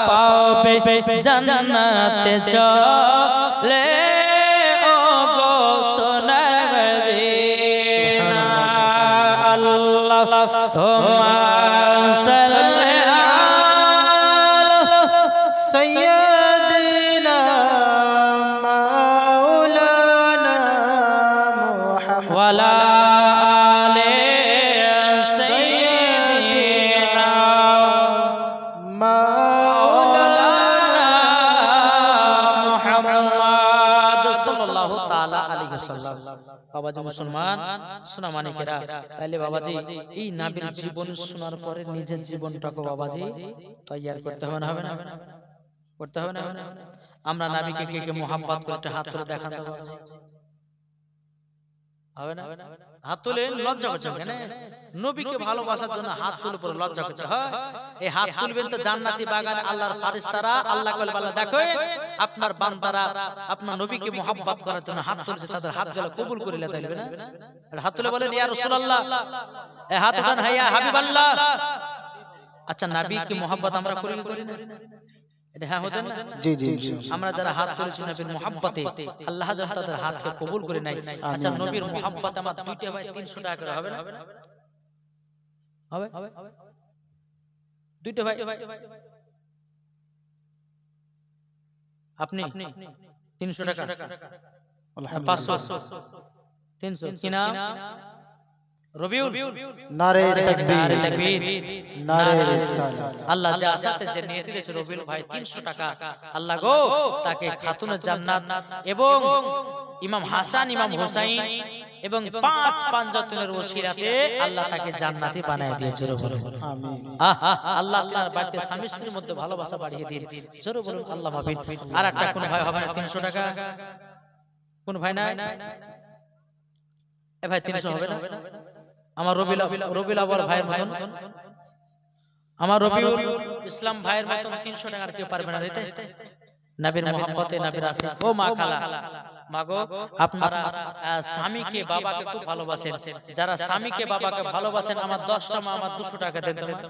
পাবে জান্নাতে চলে ও গো সোনা মদিনা আল্লাহুম্মা সাল্লি আলা سيدنا مولانا محمد ওয়ালা আলে সাইয়্যিদিনা মুহাম্মদ সাল্লাল্লাহু তাআলা আলাইহি ওয়াসাল্লাম। বাবাজি মুসলমান শোনা মানিকেরা, তাইলে বাবাজি এই নবীর জীবন শোনার পরে নিজের জীবনটাকে বাবাজি তৈয়ার করতে হবে না? হবে না? করতে হবে না? আমরা নবীকে কে কে মোহাম্মত করতে হাত তুলে দেখান তো বাবাজি। হবে না? হাত তুলে লজ্জা করছে কেন? নবীকে ভালোবাসার জন্য হাত তুলে পরে লজ্জা করছে। হয় এই হাত তুলবেন তো জান্নাতি বাগানে আল্লাহর ফেরেশতারা আল্লাহ কল বাল্লা দেখো আপনার বান্দারা আপনার নবীকে মোহাম্মত করার জন্য হাত তুলেছে, তাদের হাতগুলো কবুল করে নিতে হবে না? হাত তুলে বলেন ইয়া রাসূলুল্লাহ, এই হাত উঠান, হে ইয়া হাবিবাল্লাহ। আচ্ছা নবীকে মোহাম্মত আমরা করি কি করি না? এটা হ্যাঁ হতেন না? জি জি জি। আমরা যারা হাত তুলেছি নবীর মোহাম্মতে আল্লাহ যেন তাদের হাতকে কবুল করে নেয়। আচ্ছা নবীর মোহাম্মত আমার দুইটা ভাই 300 টাকা করে হবে না? হবে? দুইটা ভাই আপনি 300 টাকা 500 300 কিনা রবিউল নারে নারে তাকবীর তাকবীর নারে রিসালাত। আল্লাহ যা আসাতে যে নিয়তি দিয়েছে রবিউল ভাই 300 টাকা আল্লাহ গো তাকে খাতুনের জান্নাত এবং ইমাম হাসান ইমাম হোসাইন এবং 5 পাঁচজনের ওসিরাতে আল্লাহ তাকে জান্নাতি বানায় দিয়েছে। জোরে বলুন আমিন। আল্লাহ তার বাড়িতে স্বামী স্ত্রীর মধ্যে ভালোবাসা বাড়িয়ে দিন। জোরে বলুন আল্লাহ আমিন। আর একটা কোন ভাই হবে না 300 টাকা? কোন ভাই না? এ ভাই 300 হবে না? আমার রবিউল আউয়াল ভাইয়ের মতন, আমার রবিউল ইসলাম ভাইয়ের মতন 300 টাকা আর কেউ পারবে না দিতে? নবীর মোহাম্মতে নবীর আসে। ও মা খালা মাগো আপনারা স্বামীকে বাবাকে খুব ভালোবাসেন, যারা স্বামীকে বাবাকে ভালোবাসেন আমার 10টা মা আমার 200 টাকা দেন তো।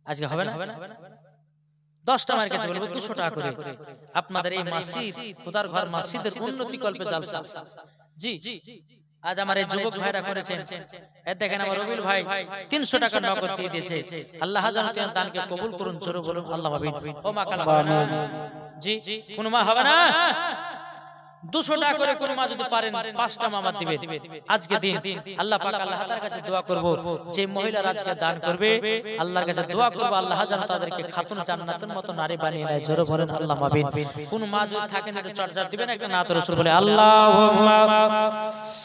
আজকে হবে না? 10টা মায়ের কাছে বলবো 200 টাকা করে আপনাদের এই মসজিদ খোদার ঘর মসজিদের উন্নতি কল্পে জালসা। জি আজ আমার এই যুবক ভাইরা করেছেন, এই দেখেন আমার রবিউল ভাই 300 টাকা নগদ দিয়ে দিয়েছে। আল্লাহ যেন তার দানকে কবুল করুন। জোরে বলুন আল্লাহ আমিন। ও মা খালা জি কোন মা হবে না? 200 টাকা করে কোন মা যদি পারেন 5টা মামা দিবেন আজকে দিন। আল্লাহ পাক আল্লাহ তাআলার কাছে দোয়া করব, যে মহিলারা আজকে দান করবে আল্লাহর কাছে দোয়া করব আল্লাহ যেন তাদেরকে খাতুন জান্নাতের মতো নারী বানিয়ে নেয়। জোরে বলেন আল্লাহ আমিন। কোন মা যদি থাকেন একটু চর্চা দিবেন, একটা নাত রাসূল বলে আল্লাহুম্মা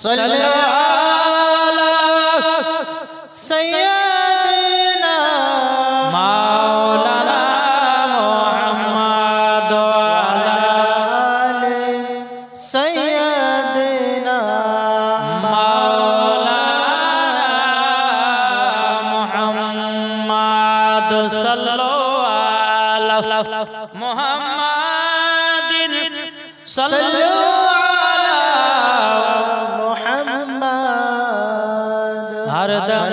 সাল্লি আলা সাইয়্যিদিনা মাওলানা মুহাম্মদ আলা আলে সাইয়্যিদিনা মাওলানা মুহাম্মদ সাল্লাল্লাহু আলা মুহাম্মাদিন সাল্লু সাল্লাল্লাহু মুহাম্মদ হরদম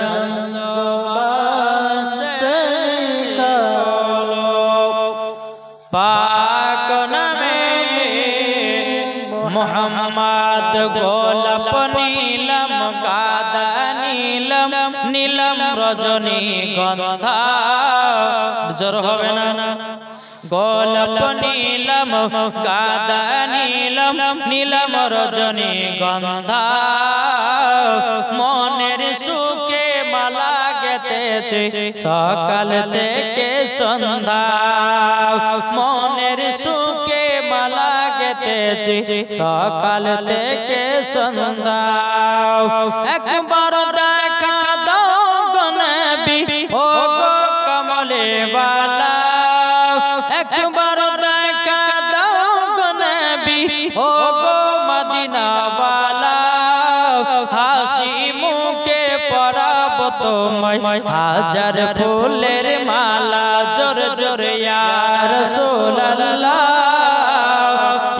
জবান সে পাক নামে মুহাম্মদ গোলাপ নীলম গাদা নীলম নীলম রজনী গন্ধা। জোর হবে না? গোলাপ নীলম গাদা নীলম নীলম রজনী গন্ধা মনের সুখে মালা গেতেছে সকাল থেকে সন্ধ্যা। মনের সুখে মালা গেতেছে সকাল থেকে সন্ধ্যা। একবার দেখা দাও গো নবী ও গো वाला একবার দেখা দাও গো নবী ও গো মদিনা वाला হাসি মুখে পরাব তোমায় হাজার ফুলের মালা জোর জোর ইয়া রাসূলুল্লাহ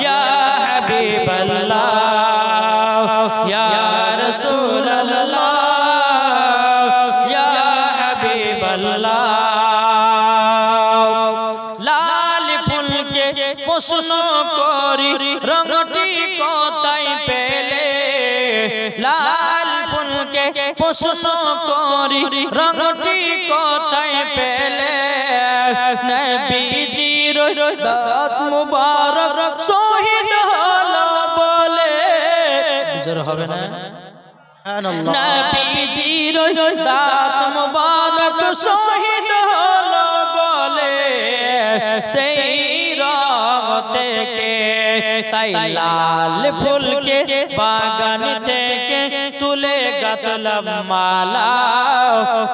ইয়া হাবিবাল্লাহ ইয়া রাসূলুল্লাহ ইয়া হাবিবাল্লাহ লাল ফুলকে প্রশ্ন করি রংটি কোথায় পেলে লাল ফুলকে প্রশ্ন করি রংটি কোথায় পেলে নবীজির দাঁত মুবারক শহীদ হলো বলে জোর হবে না নবীজির দাঁত মুবারক শহীদ হলো বলে সেই রং থেকে তাই লাল ফুলকে বাগান থেকে তুলে গাঁথলাম মালা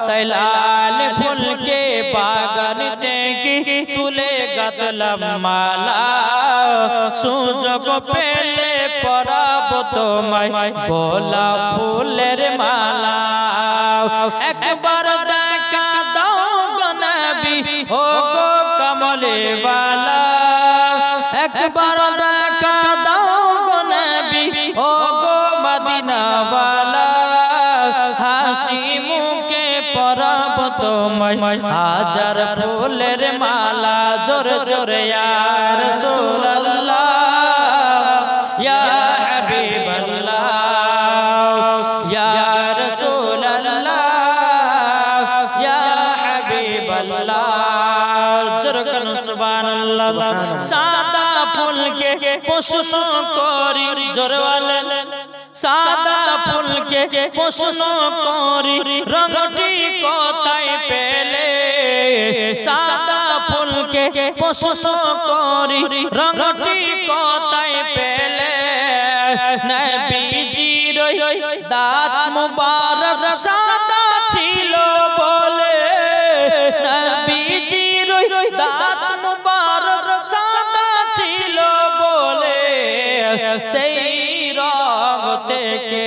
তাই লাল ফুলকে বাগান থেকে তুলে গাঁথলাম মালা সুযোগ পেলে পরাব তোমায় গোলাপ ফুলের মালা একবার দেখা দাও গো নবী ও গো কমলে वाला একবার দেখা দাও গো নবী ও গো মদিনা वाला হাসি মুখে পরাব তোমায় হাজার ফুলের মালা জোর জোর ইয়া রাসূলুল্লাহ ইয়া হাবিবাল্লাহ ইয়া রাসূলুল্লাহ ইয়া হাবিবাল্লাহ জোর করুন সুবহানাল্লাহ সাদা ফুলকে প্রশ্ন করি জোরওয়ালা সাদা ফুলকে প্রশ্ন করি রংটি কোথায় পেলে সাদা ফুলকে প্রশ্ন করি রংটি কোথায় পেলে নবীজির দাঁত মুবারক সাদা ছিল বলে নবীজির দাঁত মুবারক সাদা ছিল বলে সেই রং থেকে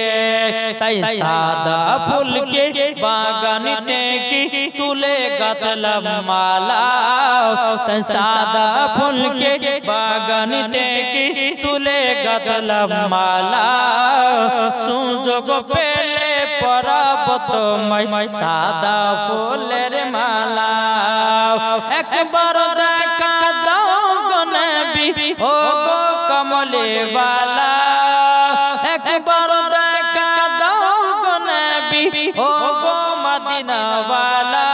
তাই সাদা ফুলকে বাগান থেকে তুলে গাঁথলাম মালা তাই সাদা ফুলকে বাগান থেকে তুলে গাঁথলাম মালা সুযোগ পেলে পরাব তোমায় সাদা ফুলের মালা একবার দেখা দাও গো নবী ও গো কমলে वाला একবার দেখা দাও গো নবী ও গো মদিনা वाला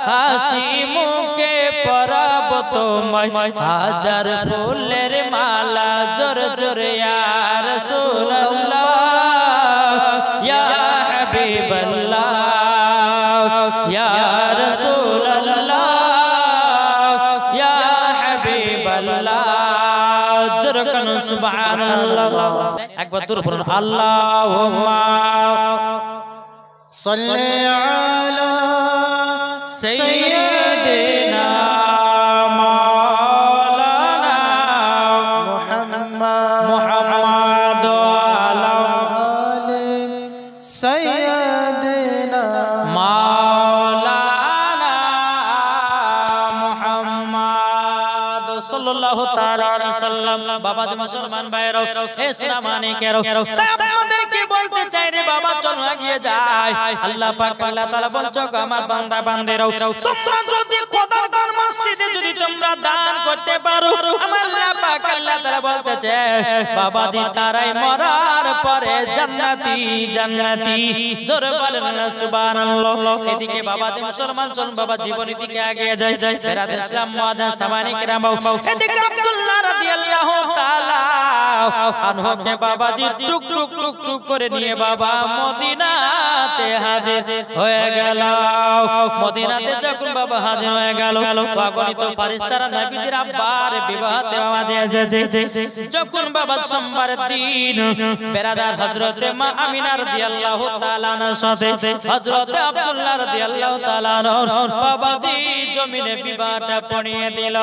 হাসি মুখে পরাব তোমায় হাজার ফুলের মালা জোর জোর ইয়া রাসূলুল্লাহ ইয়া হাবিবাল্লাহ ইয়া রাসূলুল্লাহ ইয়া হাবিবাল্লাহ জোর করুন সুবহানাল্লাহ একবার দূর পড়ুন আল্লাহুম্মা সাল্লি আলা সাইয়্যিদিনা মাওলানা মুহাম্মদ আলা আলি সাইয়্যিদিনা মাওলানা মুহাম্মদ সাল্লাল্লাহু তাআলা আলাইহি সাল্লাম বাবা যে মুসলমান ভাইরা হে সোনা মানিকেরা আপনাদেরকে বলতে চাই রে বাবা চলো এগিয়ে যাই আল্লাহ পাক আল্লাহ তাআলা বলছো আমার বান্দা বান্দেরা তোমরা যদি খোদার মসজিদে যদি তোমরা দান করতে পারো আমার আল্লাহ পাক আল্লাহ তাআলা বলতেছে বাবা দি তারাই মরার পরে জান্নাতি জান্নাতি জোরে বলেন না সুবহানাল্লাহ এদিকে বাবা দি মুসলমান চল বাবা জীবনের দিকে এগিয়ে যাই বেরাদ ইসলাম মুআদ্দিন সামানি কিরাম এদিকে আব্দুল্লাহ রাদিয়াল্লাহু তাআলা আনহুকে বাবাজি টুক টুক টুক টুক করে নিয়ে বাবা মদিনাতে হাজির হয়ে গেল। মদিনাতে যখন বাবা হাজির হয়ে গেল, অগণিত ফেরেশতারা নবীজির আব্বার বিবাহতে আমাদের এসেছে। যখন বাবা সোমবার দিন বেরাদার হযরতে মা আমিনা রাদিয়াল্লাহু তাআলা আনহার সাথে হযরতে আব্দুল্লাহ রাদিয়াল্লাহু তাআলা আনহু বাবাজি জমিনে বিবাহটা পড়িয়ে দিল।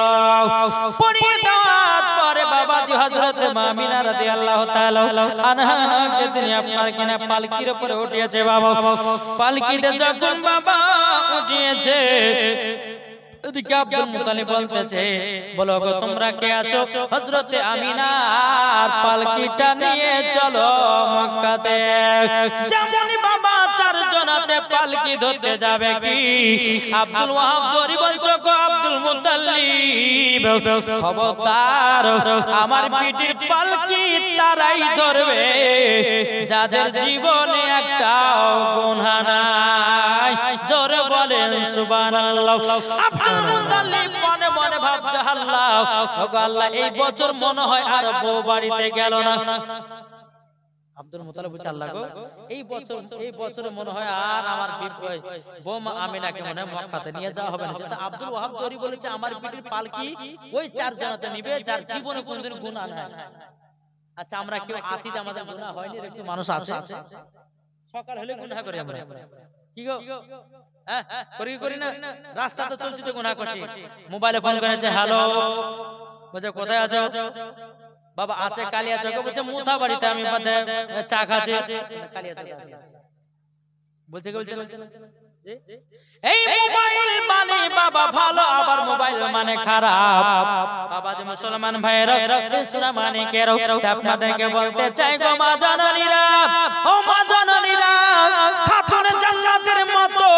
পড়িয়ে দেওয়ার পরে বাবাজি হযরতে মা আমিনা রাদিয়াল্লাহু তাআলা আনহাকে তিনি আপনার কিনা পালকির উপরে উঠিয়েছে। বাবা পালকিতে যখন বাবা উঠিয়েছে, এদিকে আব্দুল মুত্তালিব বলতেছে, বলো গো তোমরা কে আছো? হযরতে আমিনার পালকিটা নিয়ে চলো মক্কাতে। যেমনই বাবা চারজনাতে পালকি ধরতে যাবে কি আব্দুল ওয়াহাব জরি বলছো গো আব্দুল মুত্তালিব, খবরদার আমার পিঠির পালকি তারাই ধরবে যাদের জীবনে একটাও গুনাহ নাই। জোরে বলেন সুবহানাল্লাহ। আব্দুল মুত্তালিব মনে মনে ভাবছে, আল্লাহ ওগো আল্লাহ এই বছর মনে হয় আর বউ বাড়িতে গেল না। আব্দুল মুত্তালিব বলছে, আল্লাহ গো এই বছরে মনে হয় আর আমার বউ আমিনাকে মনে হয় মক্কাতে নিয়ে যাওয়া হবে না। যেটা আব্দুল ওয়াহাব জরি বলেছে আমার পিঠির পালকি ওই চারজনাতে নিবে যার জীবনে কোনদিন গুনাহ নাই। আচ্ছা আমরা কেউ আছি যে আমাদের গুনাহ হয়নি? একটু মানুষ আছে সকাল হলে গুনাহ করি আমরা, কি গো হ্যাঁ করি না? রাস্তাতে চলছি তো গুনাহ করছি। মোবাইলে ফোন করেছে, হ্যালো, বলছে কোথায় আছো? বাবা আছে কালিয়া চকে, বলছে মুথা বাড়িতে আমি চা খাচ্ছি। কালিয়া চকে আছে বলছে এই মোবাইল মানে বাবা ভালো, আবার মোবাইল মানে খারাপ। বাবা যে মুসলমান ভাইরা ইসলাম মানে কেরো আপনাদেরকে বলতে চাই গো মা জননীরা, ও মা জননীরা, খাতুনে জান্নাতের মতো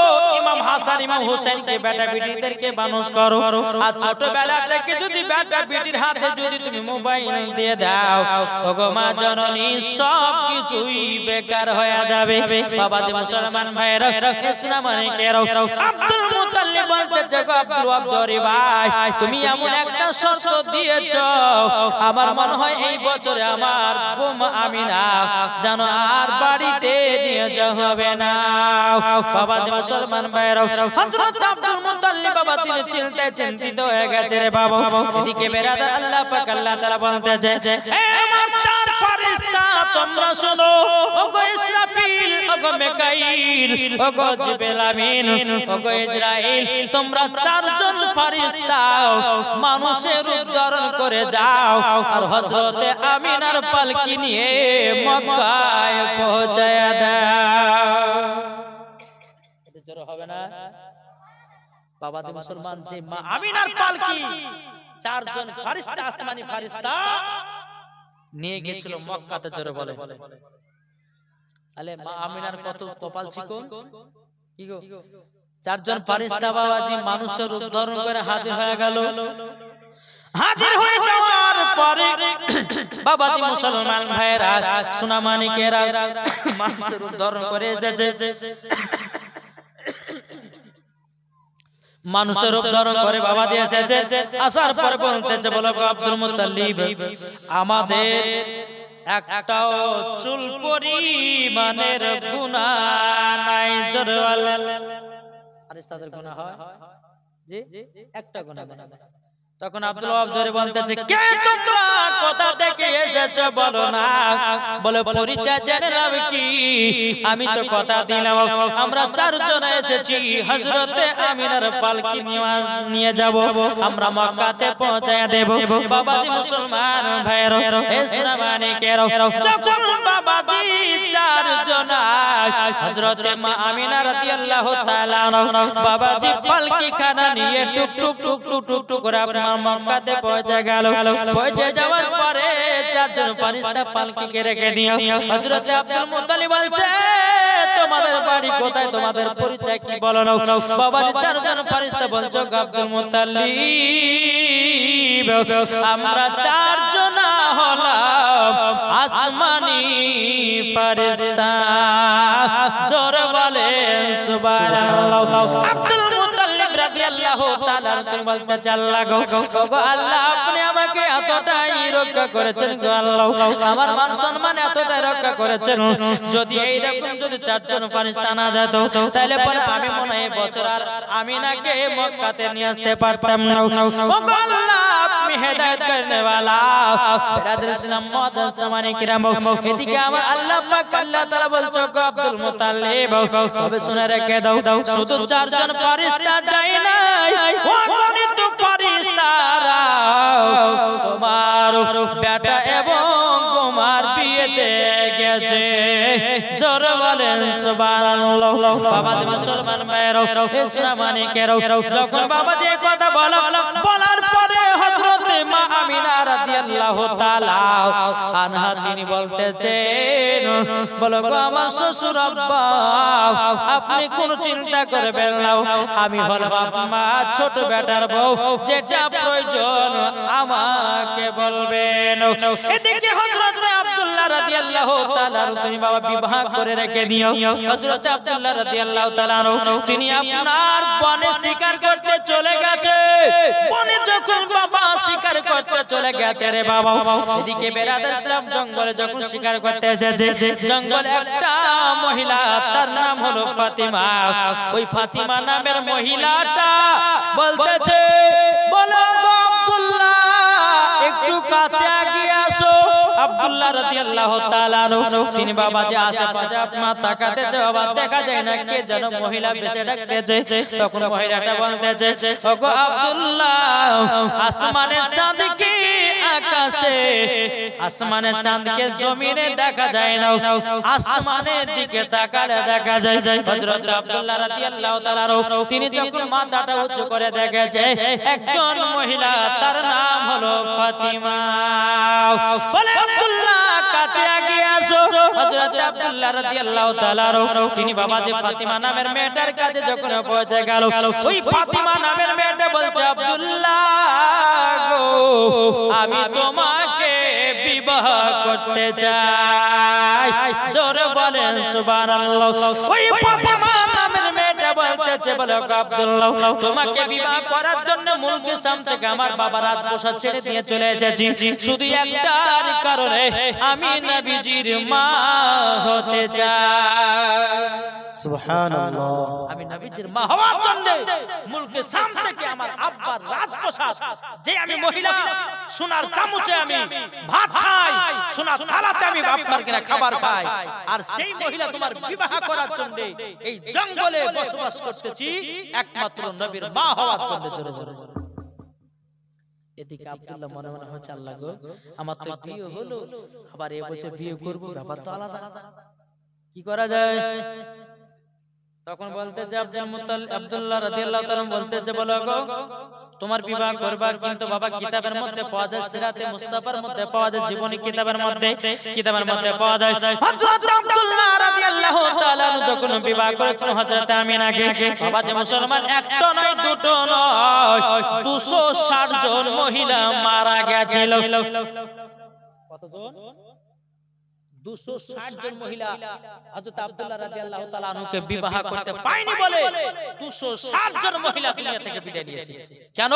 ইমাম হাসান ইমাম হোসেনকে বেটা বেটিদেরকে মানুষ করো। আর ছোটবেলা থেকে যদি বেটা বেটির হাতে যদি তুমি মোবাইল দিয়ে দাও ও গো মা জননী সব কিছুই বেকার হয়ে যাবে। বাবা যে মুসলমান ভাইরা ইসলাম মানে কেরো আব্দুল মুত্তালিব বলতেছে গো আব্দুল ওয়াহাব জরি ভাই, তুমি এমন একটা শর্ত দিয়েছো আমার মনে হয় এই বছরে আমার বউ আমিনা যেন আর বাড়িতে নিয়ে যাওয়া হবে না। বাবা যে মুসলমান ভাইরা হযরত আব্দুল মুত্তালিব বাবা তিনি চিন্তিত হয়ে গেছে রে বাবা। এদিকে বেরাদার আল্লাহ পাক আল্লাহ তাআলা বলতেছে, হে আমার চার ফেরেশতা তোমরা শোনো, ওগো ইসরাফিল, ওগো মিকাইল, ওগো জিবরিল আমিন, ওগো ইসরাইল, তোমরা চারজন ফেরেশতা মানুষের রূপ ধারণ করে যাও আর হযরতে আমিনার পালকি নিয়ে মক্কায় পৌঁছায় দাও। এটা জোর হবে না? বাবা যে মুসলমান যে মা আমিনার পালকি চারজন ফেরেশতা আসমানি ফেরেশতা নিয়ে গিয়েছিল মক্কাতে। জোরে বলে আলে মা আমিনার কত কপাল চিকন, কি গো? চারজন ফেরেশতা বাবাজি মানুষের রূপ ধারণ করে হাজির হয়ে গেল। হাজির হয়ে যাওয়ার পরে বাবাজি মুসলমান ভাইরা সোনা মানিকেরা মানুষের রূপ ধারণ করে এসেছে। মানুষের রূপ ধারণ করে বাবা দিয়ে এসেছে। আসার পর বলতেছে, বলো আব্দুল মুত্তালিব আমাদের একটাও চুল পরিমাণের গুনাহ নাই। জোরে বলেন। আরে তাদের গুনাহ হয় জি একটা গুনাহ নাই। তখন আব্দুল ওয়াহাব জোরে বলতেছে, কে তোমরা কোথা থেকে এসেছো বলো না? বলে পরিচয় জেনে নাও কি? আমি তো কথা দিলাম আমরা চারজন এসেছি হযরতে আমিনার পালকি নিয়ে যাব, আমরা মক্কাতে পৌঁছায় দেব। বাবাজি মুসলমান ভাইরা ইসলাম মানে কেরো যখন বাবাজি চারজন হযরতে মা আমিনা রাদিয়াল্লাহু তাআলা বাবাজি পালকি খানা নিয়ে টুক টুক টুক টুক টুক টুক করে মক্কাতে পৌঁছে গেল। পৌঁছে যাওয়ার পরে চারজন ফেরেশতা পালকিকে রেখে দিও। হযরত আব্দুল মুত্তালিব বলছে, তোমাদের বাড়ি কোথায়, তোমাদের পরিচয় কি বলো না? বাবাজি চারজন ফেরেশতা বলছো আব্দুল মুত্তালিব আমরা চারজন হলাম আসমানি ফেরেশতা। জোরে বলেন সুবহানাল্লাহ। আব্দুল মুত্তালিব রাদিয়াল্লাহু রাদিয়াল্লাহু তাআলা তিনি বলতে আল্লাহ গো আল্লাহ আপনি আমাকে এতটাই রক্ষা করেছেন গো আল্লাহ আমার মান সম্মান এতটাই রক্ষা করেছেন যদি এইরকম যদি চারজন ফেরেশতা না যেত তাহলে পরে আমি মনে হয় বছর আর আমিনাকে মক্কাতে নিয়ে আসতে পারতাম না ও গো আল্লাহ আপনি হেদায়েত করনে वाला বিরাদর ইসলাম মুআদ্দাস সামানে কিরাম এদিকে আমার আল্লাহ পাক আল্লাহ তাআলা বলছো গো আব্দুল মুতাল্লিব তবে শুনে রেখে দাও শুধু চারজন ফেরেশতা যায় নাই ও গণিত ফেরেশতারা তোমার বেটা এবং তোমার বিয়েতে গেছে জোরে বলেন সুবহানাল্লাহ বাবা মুসলমান ভাইরা ইসলাম মানিকেরা যখন বাবা যে কথা বলার পরে হযরত মা আমিনা রাদিয়াল্লাহু তাআলা আনহা তিনি বলতেছেন বলো গো আমার শ্বশুর আব্বা আপনি কোন চিন্তা করবেন না আমি হলাম আপনার ছোট বেটার বউ যেটা প্রয়োজন আমাকে বলবেন এদিকে হযরত আব্দুল্লাহ রাদিয়াল্লাহু তাআলা তিনি বাবা বিবাহ করে রেখে দিও হযরত আব্দুল্লাহ রাদিয়াল্লাহু তাআলা তিনি আপনার বনে শিকার করতে চলে গেছে বনে যখন বাবা শিকার করতে চলে গেছে রে বাবা এদিকে বেরাদার ইসলাম জঙ্গলে যখন শিকার করতে এসেছে জঙ্গলে একটা মহিলা তার নাম হলো ফাতিমা ওই ফাতিমা নামের মহিলাটা বলতেছে বলো গো আব্দুল্লাহ একটু কাছে এগিয়ে আসো আব্দুল্লাহ রাদিয়াল্লাহু তাআলা তিনি বাবা যে আশেপাশে আপনার তাকাতেছে বাবা দেখা যায় না কে যেন মহিলা বেশে ডাকতেছে তখন মহিলাটা বলতেছে ওগো আব্দুল্লাহ আসমানের চাঁদকে আকাশে আসমানের চাঁদকে জমিনে দেখা যায় না আসমানের দিকে তাকালে দেখা যায় হযরত আব্দুল্লাহ রাদিয়াল্লাহু তাআলা তিনি যখন মাথাটা উঁচু করে দেখেছে একজন মহিলা তার নাম হলো ফাতিমা বলে আব্দুল্লাহ কাছে এগিয়ে আসো হযরত আব্দুল্লাহ রাদিয়াল্লাহু তাআলা তিনি বাবা যে ফাতিমা নামের মেয়েটার কাছে যখন পৌঁছে গেল ওই ফাতিমা নামের মেয়েটা বলছে আব্দুল্লাহ গো আমি তোমাকে বিবাহ করতে চাই জোরে বলেন সুবহানাল্লাহ ওই ফাতিমা নামের মেয়েটা বলতেছে বলে আব্দুল্লাহ তোমাকে বিবাহ করার জন্য মুলকি শাম থেকে আমার বাবা রাজপ্রাসাদ ছেড়ে দিয়ে চলে এসেছি শুধু একটার কারণে আমি নবীজির মা হতে চাই সুবহানাল্লাহ আমি নবীজির মা হওয়ার জন্য মুলকি শাম থেকে আমার আব্বার রাজপ্রাসাদ যে আমি মহিলা সোনার চামচে আমি ভাত খাই সোনার থালাতে আমি আপনার কিনা খাবার খাই আর সেই মহিলা তোমার বিবাহ করার জন্য এই জঙ্গলে বসবাস করতেছি একমাত্র নবীর মা হওয়ার জন্য জোরে জোরে এদিকে আব্দুল্লাহ মনে মনে হচ্ছে আল্লাহ গো আমার তো বিয়ে হলো আবার এ বছর বিয়ে করব ব্যাপার তো আলাদা কি করা যায় তখন বলতেছে আব্দুল্লাহ রাদিয়াল্লাহু তাআলা বলতেছে বলো গো তোমার বিবাহ করবা কিন্তু বাবা কিতাবের মধ্যে পাওয়া যায় সিরাতে মুস্তাফার মধ্যে পাওয়া যায় জীবনী কিতাবের মধ্যে পাওয়া যায় হযরত আব্দুল্লাহ রাদিয়াল্লাহু তাআলা যখন বিবাহ করেছেন হযরত আমিনাকে বাবা যে মুসলমান একটা নয় দুটো নয় 260 জন মহিলা মারা গেছিল কতজন 260 জন মহিলা হযরত আব্দুল্লাহ রাদিয়াল্লাহু তাআলা আনহুকে বিবাহ করতে পায়নি বলে 260 জন মহিলা দুনিয়া থেকে বিদায় নিয়েছে কেন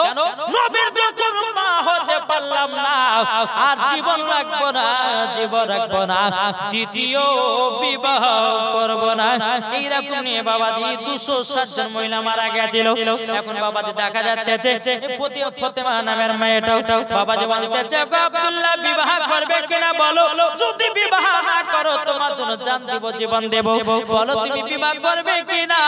নবীর যখন মা হতে পারলাম না আর জীবন রাখবো না দ্বিতীয় বিবাহ করব না এইরকম নিয়ে বাবাজি 260 জন মহিলা মারা গেছিল এখন বাবাজি দেখা যাচ্ছে ফাতিমা নামের মেয়েটা বাবাজি বলতেছে আব্দুল্লাহ বিবাহ করবে কিনা বলো যদি বিবাহ না করো তোমার জন্য জান দেব জীবন দেব বলো তুমি বিবাহ করবে কিনা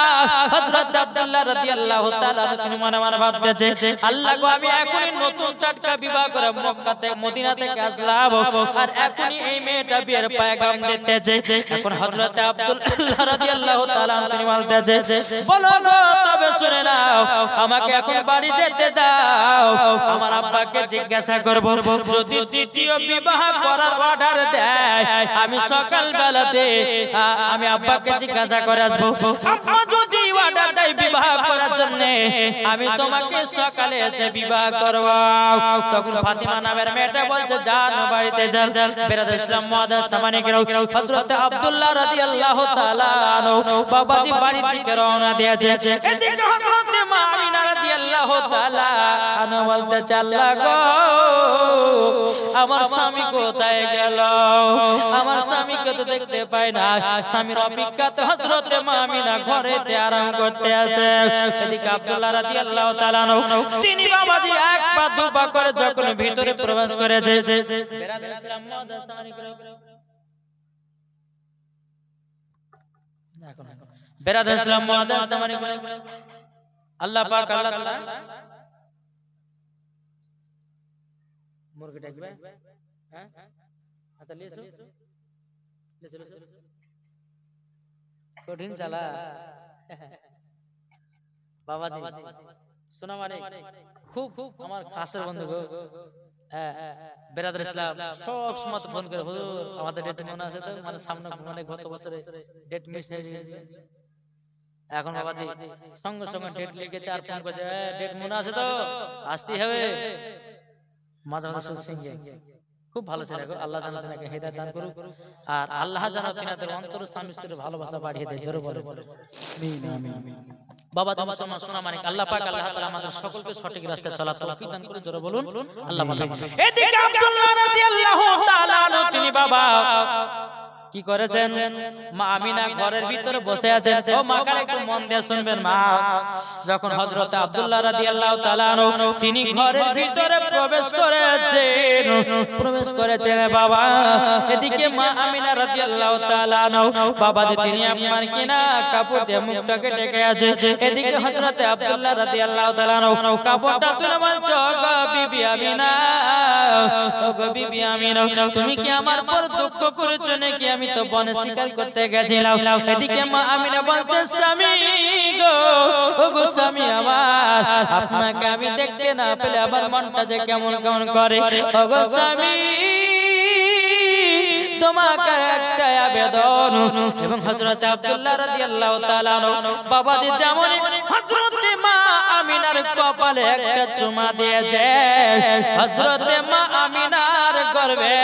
হযরত আব্দুল্লাহ রাদিয়াল্লাহু তাআলা তিনি মনে মনে ভাবতেছে আল্লাহ গো আমি এখনই নতুন টাটকা বিবাহ করে মক্কা থেকে মদিনা থেকে আসলাম আর এখনই এই মেয়েটা বিয়ের পয়গাম দিতেছে এখন হযরত আব্দুল্লাহ রাদিয়াল্লাহু তাআলা তিনি বলতেছে বলো গো তবে শুনে নাও আমাকে এখন বাড়ি যেতে দাও আমার আব্বাকে জিজ্ঞাসা করব যদি দ্বিতীয় বিবাহ করার অর্ডার দেয় আমি সকাল বেলাতে আমি আব্বাকে জিজ্ঞাসা করে আসবো আব্বা যদি অর্ডার দেয় বিবাহ করার জন্য আমি তোমাকে সকালে এসে বিবাহ করব তখন ফাতিমা নামের মেয়েটা বলছে যান বাড়িতে যান বেরাদার ইসলাম মুআদ্দাস সামানিকের হযরত আব্দুল্লাহ রাদিয়াল্লাহু তাআলা আনহু বাবাজি বাড়ি থেকে রওনা দিয়েছে এদিকে হযরত মা আমিনা রাদিয়াল্লাহু তাআলা আনহু বলতেছে আল্লাহ গো আমার স্বামী কোথায় গেল আমার স্বামীকে তো দেখতে পাই না স্বামীর অপেক্ষাতে হযরতে মা আমিনা ঘরেতে আরাম করতে আছে এদিকে আব্দুল্লাহ রাদিয়াল্লাহু তাআলা আনহু তিনি বাবাজি এক পা দু পা করে যখন ভিতরে প্রবেশ করেছে বেরাদর ইসলাম মাদ্রাসানি করে বেরাদর ইসলাম মাদ্রাসানি করে আল্লাহ পাক আল্লাহ তাআলা মুরগি ডাকবে হ্যাঁ হাতে লিয়েছো ले चलो कठिन चला बाबा जी सुना माने खूब আমার খাসের বন্ধু গো হ্যাঁ বেরাদর ইসলাম সব সময় ফোন করে হুজুর আমাদের ডেট মনে আছে তো মানে সামনে মানে গত বছরে ডেট মিস হয়ে গেছে এখন বাবাজি সঙ্গে সঙ্গে ডেট লিখেছে আর ফোন করেছে ডেট মনে আছে তো আসতেই হবে মাঝে মাঝে শুনছি খুব ভালো ছিল আল্লাহ জানা তাকে হেদায়েত দান করুক আর আল্লাহ জানা তিনাদের অন্তর স্বামী স্ত্রীর ভালোবাসা বাড়িয়ে দেয় জোরে বলে আমিন আমিন বাবা তুমি শোনা মানিক আল্লাহ পাক আল্লাহ তাআলা আমাদের সকলকে সঠিক রাস্তায় চলার তৌফিক দান করুন জোরে বলুন আল্লাহ পাক এদিকে আব্দুল্লাহ রাদিয়াল্লাহু তাআলা তিনি বাবা কি করেছেন মা আমিনা ঘরের ভিতরে বসে আছেন ও মা কারে একটু মন দিয়ে শুনবেন মা যখন হযরত আব্দুল্লাহ রাদিয়াল্লাহু তাআলা তিনি ঘরের ভিতরে প্রবেশ করেছেন বাবা এদিকে মা আমিনা রাদিয়াল্লাহু তাআলা বাবা যে তিনি আপনার কিনা কাপড় দিয়ে মুখটাকে ঢেকে আছে এদিকে হযরত আব্দুল্লাহ রাদিয়াল্লাহু তাআলা কাপড়টা তুলে বলছো গো বিবি আমিনা ও গো বিবি আমিনা তুমি কি আমার পর দুঃখ করেছো নাকি আমি তো বনে শিকার করতে গেছিলাম এদিকে মা আমিনা বলছে স্বামী গো ও গো স্বামী আমার আপনাকে আমি দেখতে না পেলে আমার মনটা যে কেমন কেমন করে ও গো স্বামী তোমাকে একটা আবেদন এবং হযরত আব্দুল্লাহ রাদিয়াল্লাহু তাআলা বাবাজি যেমন হযরত মা আমিনার কপালে একটা চুমা দিয়েছে হযরত মা আমিনার গর্ভে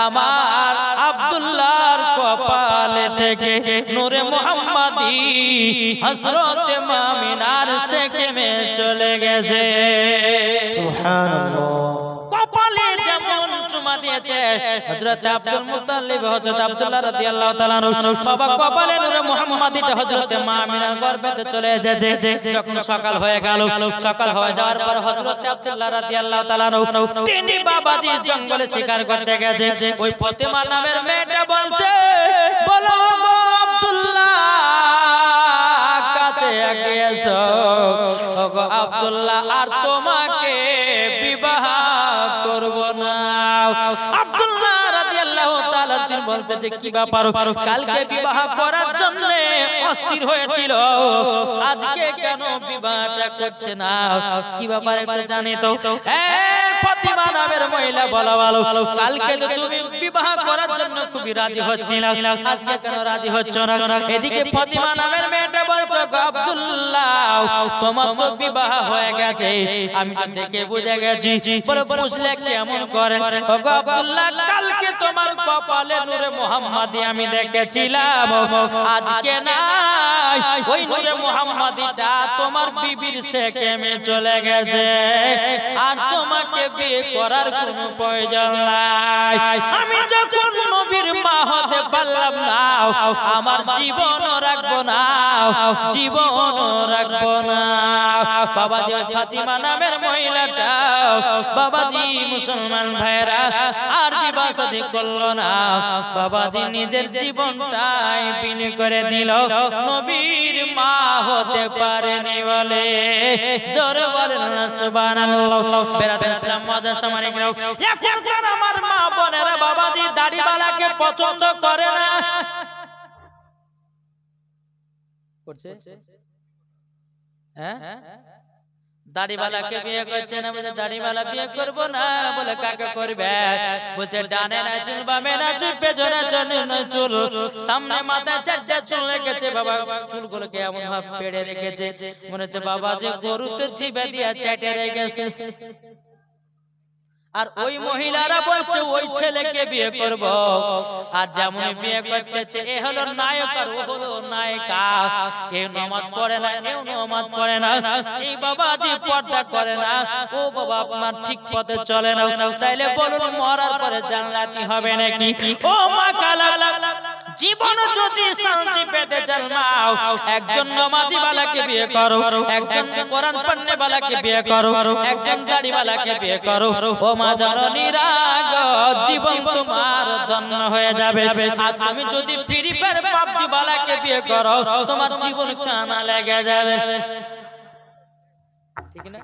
আমার আব্দুল্লাহর কপালে থেকে নূরে মুহাম্মাদি হযরত মা আমিনার সেকেমে চলে গেছে সুবহানাল্লাহ কপালে যেমন চুমা দিয়েছে হযরত আব্দুল মুত্তালিব হযরত আব্দুল্লাহ রাদিয়াল্লাহু তাআলা বাবা কপালে নূরে মুহাম্মাদিতে হযরত মা আমিনার গর্ভেতে চলে এসেছে যখন সকাল হয়ে গেল সকাল হয়ে যাওয়ার পর হযরত আব্দুল্লাহ রাদিয়াল্লাহু তাআলা তিনি বাবাজি জঙ্গলে শিকার করতে গেছে ওই ফাতেমা নামের মেয়েটা বলছে বলো গো আব্দুল্লাহ কাছে এসো ও গো আব্দুল্লাহ আর তোমাকে বিবাহ করব না আব্দুল্লাহ রাদিয়াল্লাহু তাআলা তিনি বলতেছে কি ব্যাপার কালকে বিবাহ করার জন্য অস্থির হয়েছিল আজকে কেন বিবাহটা করছে না কি ব্যাপার একটু জানি তো ফাতিমা নামের মহিলা বলা ভালো কালকে তো তুমি বিবাহ করার জন্য খুবই রাজি হচ্ছিলে আজকে কেন রাজি হচ্ছ না এদিকে ফাতিমা নামের মেয়েটা বলছো গো আব্দুল্লাহ তোমার তো বিবাহ হয়ে গেছে আমি তো দেখে বুঝে গেছি পরে বুঝলে কেমন করে ও গো আব্দুল্লাহ কালকে তোমার কপালে নূরে মুহাম্মাদি আমি দেখেছিলাম আজকে নাই ওই নূরে মুহাম্মাদিটা তোমার বিবির সেকেমে চলে গেছে আর তোমাকে বিয়ে করার কোনো প্রয়োজন নাই আমি যখন নবীর মা হতে পারলাম না আমার জীবন রাখবো না জীবন রাখবো না বাবাজি ফাতিমা নামের মহিলাটা বাবাজি মুসলমান ভাইরা আর বিবাহ শাদী করলো না বাবাজি নিজের জীবনটাই বিলীন করে দিল নবীর মা হতে পারেনি বলে জোরে বলেন না সুবহানাল্লাহ বেরাদর ইসলাম মাদ্রাসা মানে কেউ এখন আমার মা বোনেরা বাবাজি দাড়িওয়ালাকে পছন্দ করে না করছে হ্যাঁ দাড়িওয়ালাকে বিয়ে করছে না বলে দাড়িওয়ালা বিয়ে করব না বলে কাকে করবে বলছে ডানে না চুল বামে না চুল পেছনে চুল সামনে মাথায় চারটা চুল রেখেছে বাবা চুলগুলোকে এমন ভাব পেড়ে রেখেছে মনে হচ্ছে বাবা যে গরু তো জিভে দিয়া চেটে রেখেছে আর ওই মহিলারা বলছে ওই ছেলেকে বিয়ে করব। আর যেমন বিয়ে করতেছে এ হলো নায়ক আর ও হলো নায়িকা। কেউ নামাজ পড়ে না, কেউ নামাজ পড়ে না, এই বাবাজি পর্দা করে না, ও বাবা আপনার ঠিক পথে চলে না। তাইলে বলুন মরার পরে জান্নাতি হবে নাকি? ও মা কালা, জীবন যদি শান্তি পেতে চাও একজন নামাজি বালাকে বিয়ে করো, একজন কোরআন পড়নে বালাকে বিয়ে করো, একজন দাড়ি বালাকে বিয়ে করো। ও মা জননীরা গো, জীবন তোমার ধন্য হয়ে যাবে। আর তুমি যদি ফ্রি ফায়ার পাবজি বালাকে বিয়ে করো তোমার জীবন কানা লেগে যাবে। ঠিক না?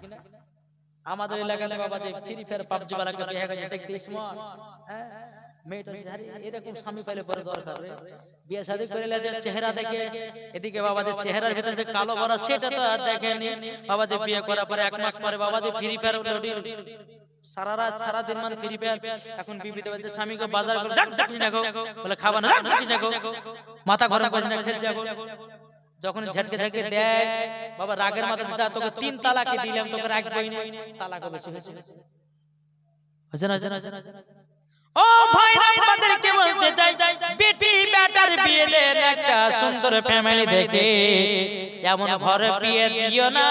আমাদের এলাকাতে বাবা যে ফ্রি ফায়ার পাবজি বালাকে বিয়ে করে দেখতে স্মার্ট, হ্যাঁ মেয়েটা এরকম স্বামী পেলে পরে দরকার বিয়ে শাদী করে যে চেহারা দেখে, এদিকে বাবা যে চেহারার ভিতরে যে কালো ভরা সেটা তো দেখেনি। বাবা যে বিয়ে করার পরে 1 মাস পরে বাবা যে ফ্রি ফায়ার সারা রাত সারা দিন মানে ফ্রি ফায়ার। এখন বিবিতে বলছে স্বামীকে বাজার করে দেখো, বলে খাবা না দেখো, মাথা গরম করে না খেলছে। যখন ঝটকে ঝটকে দেয় বাবা রাগের মাথায় যা তোকে 3 তালাকে দিলাম, তোকে রাখবই না, তালাকও বেশি হয়েছে না। ও ভাই আপনাদেরকে বলতে চাই, বেটি বেটার বিয়ে দেন একটা সুন্দর ফ্যামিলি দেখে, এমন ঘরে বিয়ে দিও না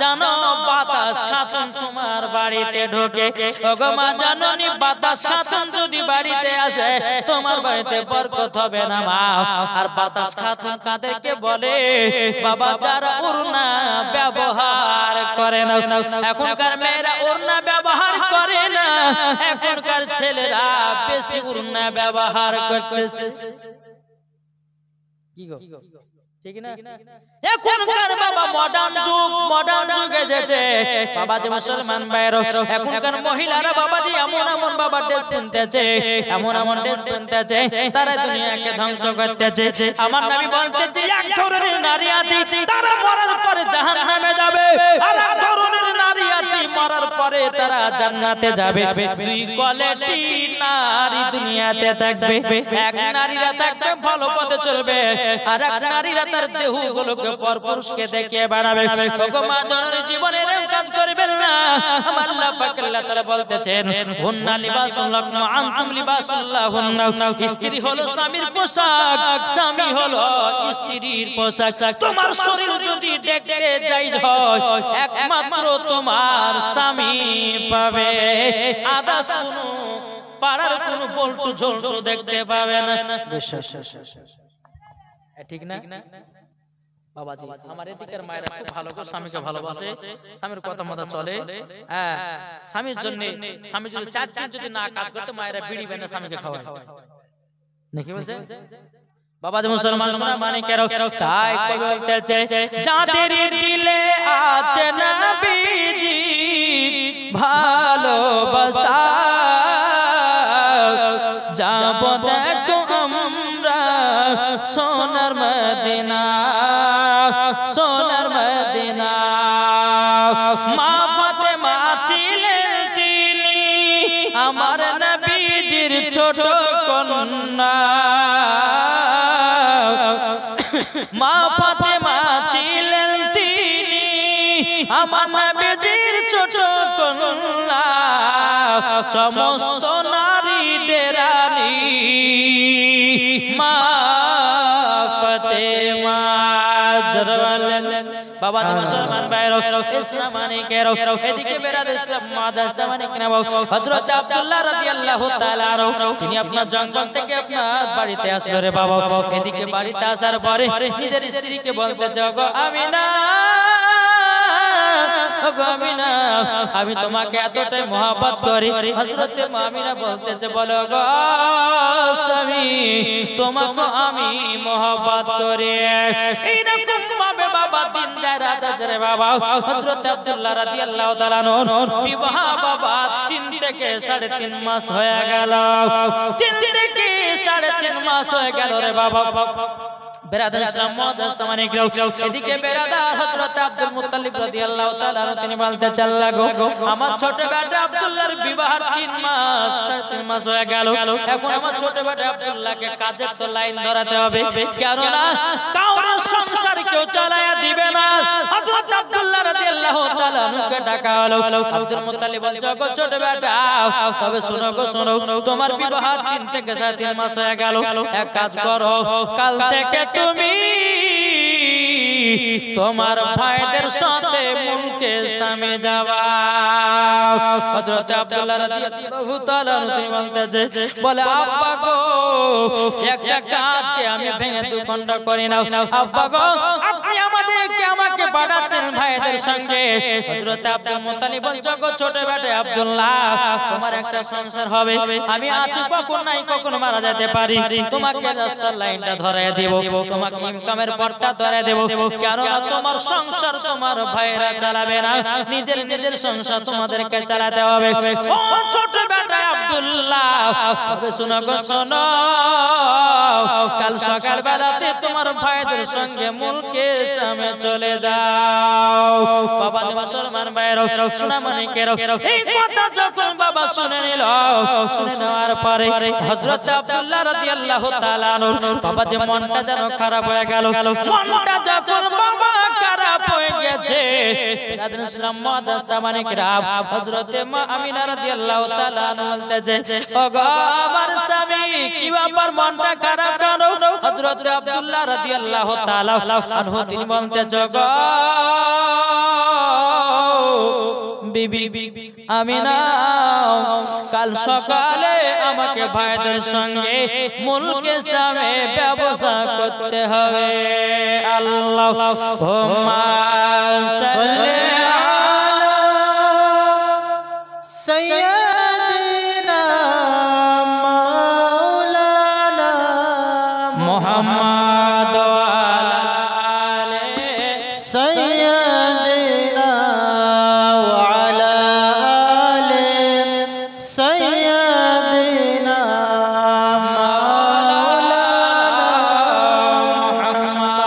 জানো বাতাস খাতুন তোমার বাড়িতে ঢোকে। ওগো মা জাননি বাতাস খাতুন যদি বাড়িতে আসে তোমার বাড়িতে বরকত হবে না মা। আর বাতাস খাতুন কাদেরকে বলে? বাবা যারা ওড়না ব্যবহার করে না। এখনকার মেয়েরা ওড়না ব্যবহার করে না, এখনকার ছেলেরা বেশি ওড়না ব্যবহার করতেছে। কি গো ঠিক না? এখনকার বাবা মডার্ন যুগ এসেছে বাবা যে মুসলমান ভাইরা, এখনকার মহিলারা বাবাজি এমন বাবা ড্রেস কিনতেছে, এমন ড্রেস কিনতেছে, তারা দুনিয়াকে ধ্বংস করতেছে। আমার নবী বলতেছে এক ধরনের নারী আছে তারা মরার পরে জাহান্নামে যাবে, আর এক ধরনের নারী আছে মরার পরে তারা জান্নাতে যাবে। দুই কোয়ালিটি নারী দুনিয়াতে থাকবে, এক নারীরা থাকবে ভালো পথে চলবে, আর এক নারীরা তার দেহগুলোকে পরপুরুষকে দেখিয়ে বাড়াবে। ওগো মা জননী জীবনের কাজ করবেন না। আল্লাহ পাক আল্লাহ তাআলা বলতেছেন হুন্না লিবাসুল লাকুম ওয়া আনতুম লিবাসুল লাহুন্না। স্ত্রী হলো স্বামীর পোশাক, স্বামী হলো স্ত্রীর পোশাক। তোমার শরীর যদি দেখতে যাই হয় একমাত্র তোমার স্বামী পাবে, আদাস কোনো পাড়ার কোনো বল্টু ঝোল্টু দেখতে পাবে না। ঠিক না বাবাজি? আমার এদিকের মায়েরা খুব ভালো করে স্বামীকে ভালোবাসে, স্বামীর কথা মতো চলে। হ্যাঁ, স্বামীর জন্য স্বামী যদি 4 দিন যদি না কাজ করতে মায়েরা বিড়ি বেঁধে স্বামীকে খাওয়ায় নাকি বলছে বাবাজি? মুসলমান মানিকেরা তাই কবি বলতেছে যাদের দিলে আছে নবীজি ভালোবাসা, যাব দেখো আমরা সোনার মদিনা, সোনার মদিনা। মা ফাতেমা ছিলেন তিনি আমার নবীজির ছোট কন্যা, মা ফাতেমা ছিলেন তিনি আমার নবীজির ছোট কন্যা। সমস্ত নারীদের রানী মা ফাতেমা। বাবা মুসলমান ভাইরা ইসলাম মানিকেরা এদিকে বেরাদ ইসলাম মাদ্রাসা মানিকেরা হযরত আব্দুল্লাহ রাদিয়াল্লাহু তাআলা আনহু তিনি আপনার জঙ্গল থেকে আপনার বাড়িতে আসলো রে বাবা। এদিকে বাড়িতে আসার পরে নিজের স্ত্রীকে বলতেছে গো আমিনা, আমিনা আমি তোমাকে এতটাই মহব্বত করি। হযরত আমিনা বলতেছে বলো গো স্বামী তোমাকে আমি মহব্বত করি। এইরকম ভাবে বাবা দিন যায় রাত আসে রে বাবা। হযরত আব্দুল্লাহ রাদিয়াল্লাহু তাআলা আনহু বিবাহ বাবা 3 থেকে 3.5 মাস হয়ে গেল, 3 থেকে 3.5 মাস হয়ে গেল রে বাবা। বেরাদার ইসলাম মাদ্রাসা মানিকেরা এদিকে বেরাদার হযরত আব্দুল মুত্তালিব রাদিয়াল্লাহু তাআলা তিনি বলতে চাল্লা গো আমার ছোট বেটা আব্দুল্লাহর বিবাহের 3 মাস 3.5 মাস হয়ে গেল। এখন আমার ছোট বেটা আব্দুল্লাহকে কাজের তো লাইন ধরাতে হবে, কেননা কারোর সংসারকে কেউ চালায়া দিবে না। হযরত আব্দুল্লাহ রাদিয়াল্লাহু তাআলা আনহুকে ডাকা হলো। আব্দুল মুত্তালিব বলছে, গো ছোট বেটা, তবে শোনো গো শোনো, তোমার বিবাহ 3 থেকে 3.5 মাস হয়ে গেল। এক কাজ করো, কাল থেকে তুমি তোমার ভাইদের সাথে মুলকে সামে যাওয়া। হযরত আব্দুল্লাহ রাদিয়াল্লাহু তাআলা তিনি বলতেছে, বলে আব্বা গো, একটা কাজকে আমি ভেঙে দুখণ্ড করি না। আব্বা গো, আপনি আমাকে পাঠাচ্ছেন ভাইদের সঙ্গে। হযরত আব্দুল মুত্তালিব বলছে, গো ছোট বেটা আব্দুল্লাহ, তোমার একটা সংসার হবে, আমি আছি কখন নাই কখন মারা যেতে পারি, তোমাকে রাস্তার লাইনটা ধরায় দেব, তোমাকে ইনকামের পথটা ধরায় দেব, কারণ তোমার সংসার তোমার ভাইরা চালাবে না, নিজের সংসার তোমাদেরকে চালাতে হবে। ও ছোট বেটা আব্দুল্লাহ, তবে শোনো গো শোনো, কাল সকাল বেলাতে তোমার ভাইদের সঙ্গে মুলকে সামে চলে যাও। বাবা মুসলমান ভাইরা, শোনা মানিকেরা, এই কথা যখন বাবা শুনে নিল, শুনে নেওয়ার পরে হযরত আব্দুল্লাহ রাদিয়াল্লাহু তাআলা বাবা যে মনটা যেন খারাপ হয়ে গেল। মনটা যখন বাবা খারাপ হয়ে গেছে, রাদিন ইসলাম মাদ্রাসা মানিকেরা, হযরত মা আমিনা রাদিয়াল্লাহু তাআলা বলতেছে, ওগো আমার স্বামী, কি ব্যাপার মনটা খারাপ কেন? হযরত আব্দুল্লাহ রাদিয়াল্লাহু তাআলা আনহু তিনি বলতেছে, গো বিবি আমিনা, কাল সকালে আমাকে ভাইদের সঙ্গে মুলকে সামে ব্যবসা করতে হবে। আল্লাহুম্মা সাল্লি আলা সাইয়্যিদিনা মাওলানা মুহাম্মদ ওয়া আলা আলি সাইয়্যিদিনা ওয়া আলা আলি সাইয়্যিদিনা মাওলানা মুহাম্মদ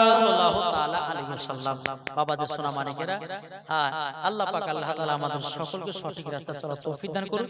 সাল্লাল্লাহু তাআলা আলাইহি ওয়াসাল্লাম। বাবাদের সোনা মানিকেরা, আল্লাহ পাক আল্লাহ তাআলা আমাদের সকলকে সঠিক রাস্তা চলার তৌফিক দান করুন।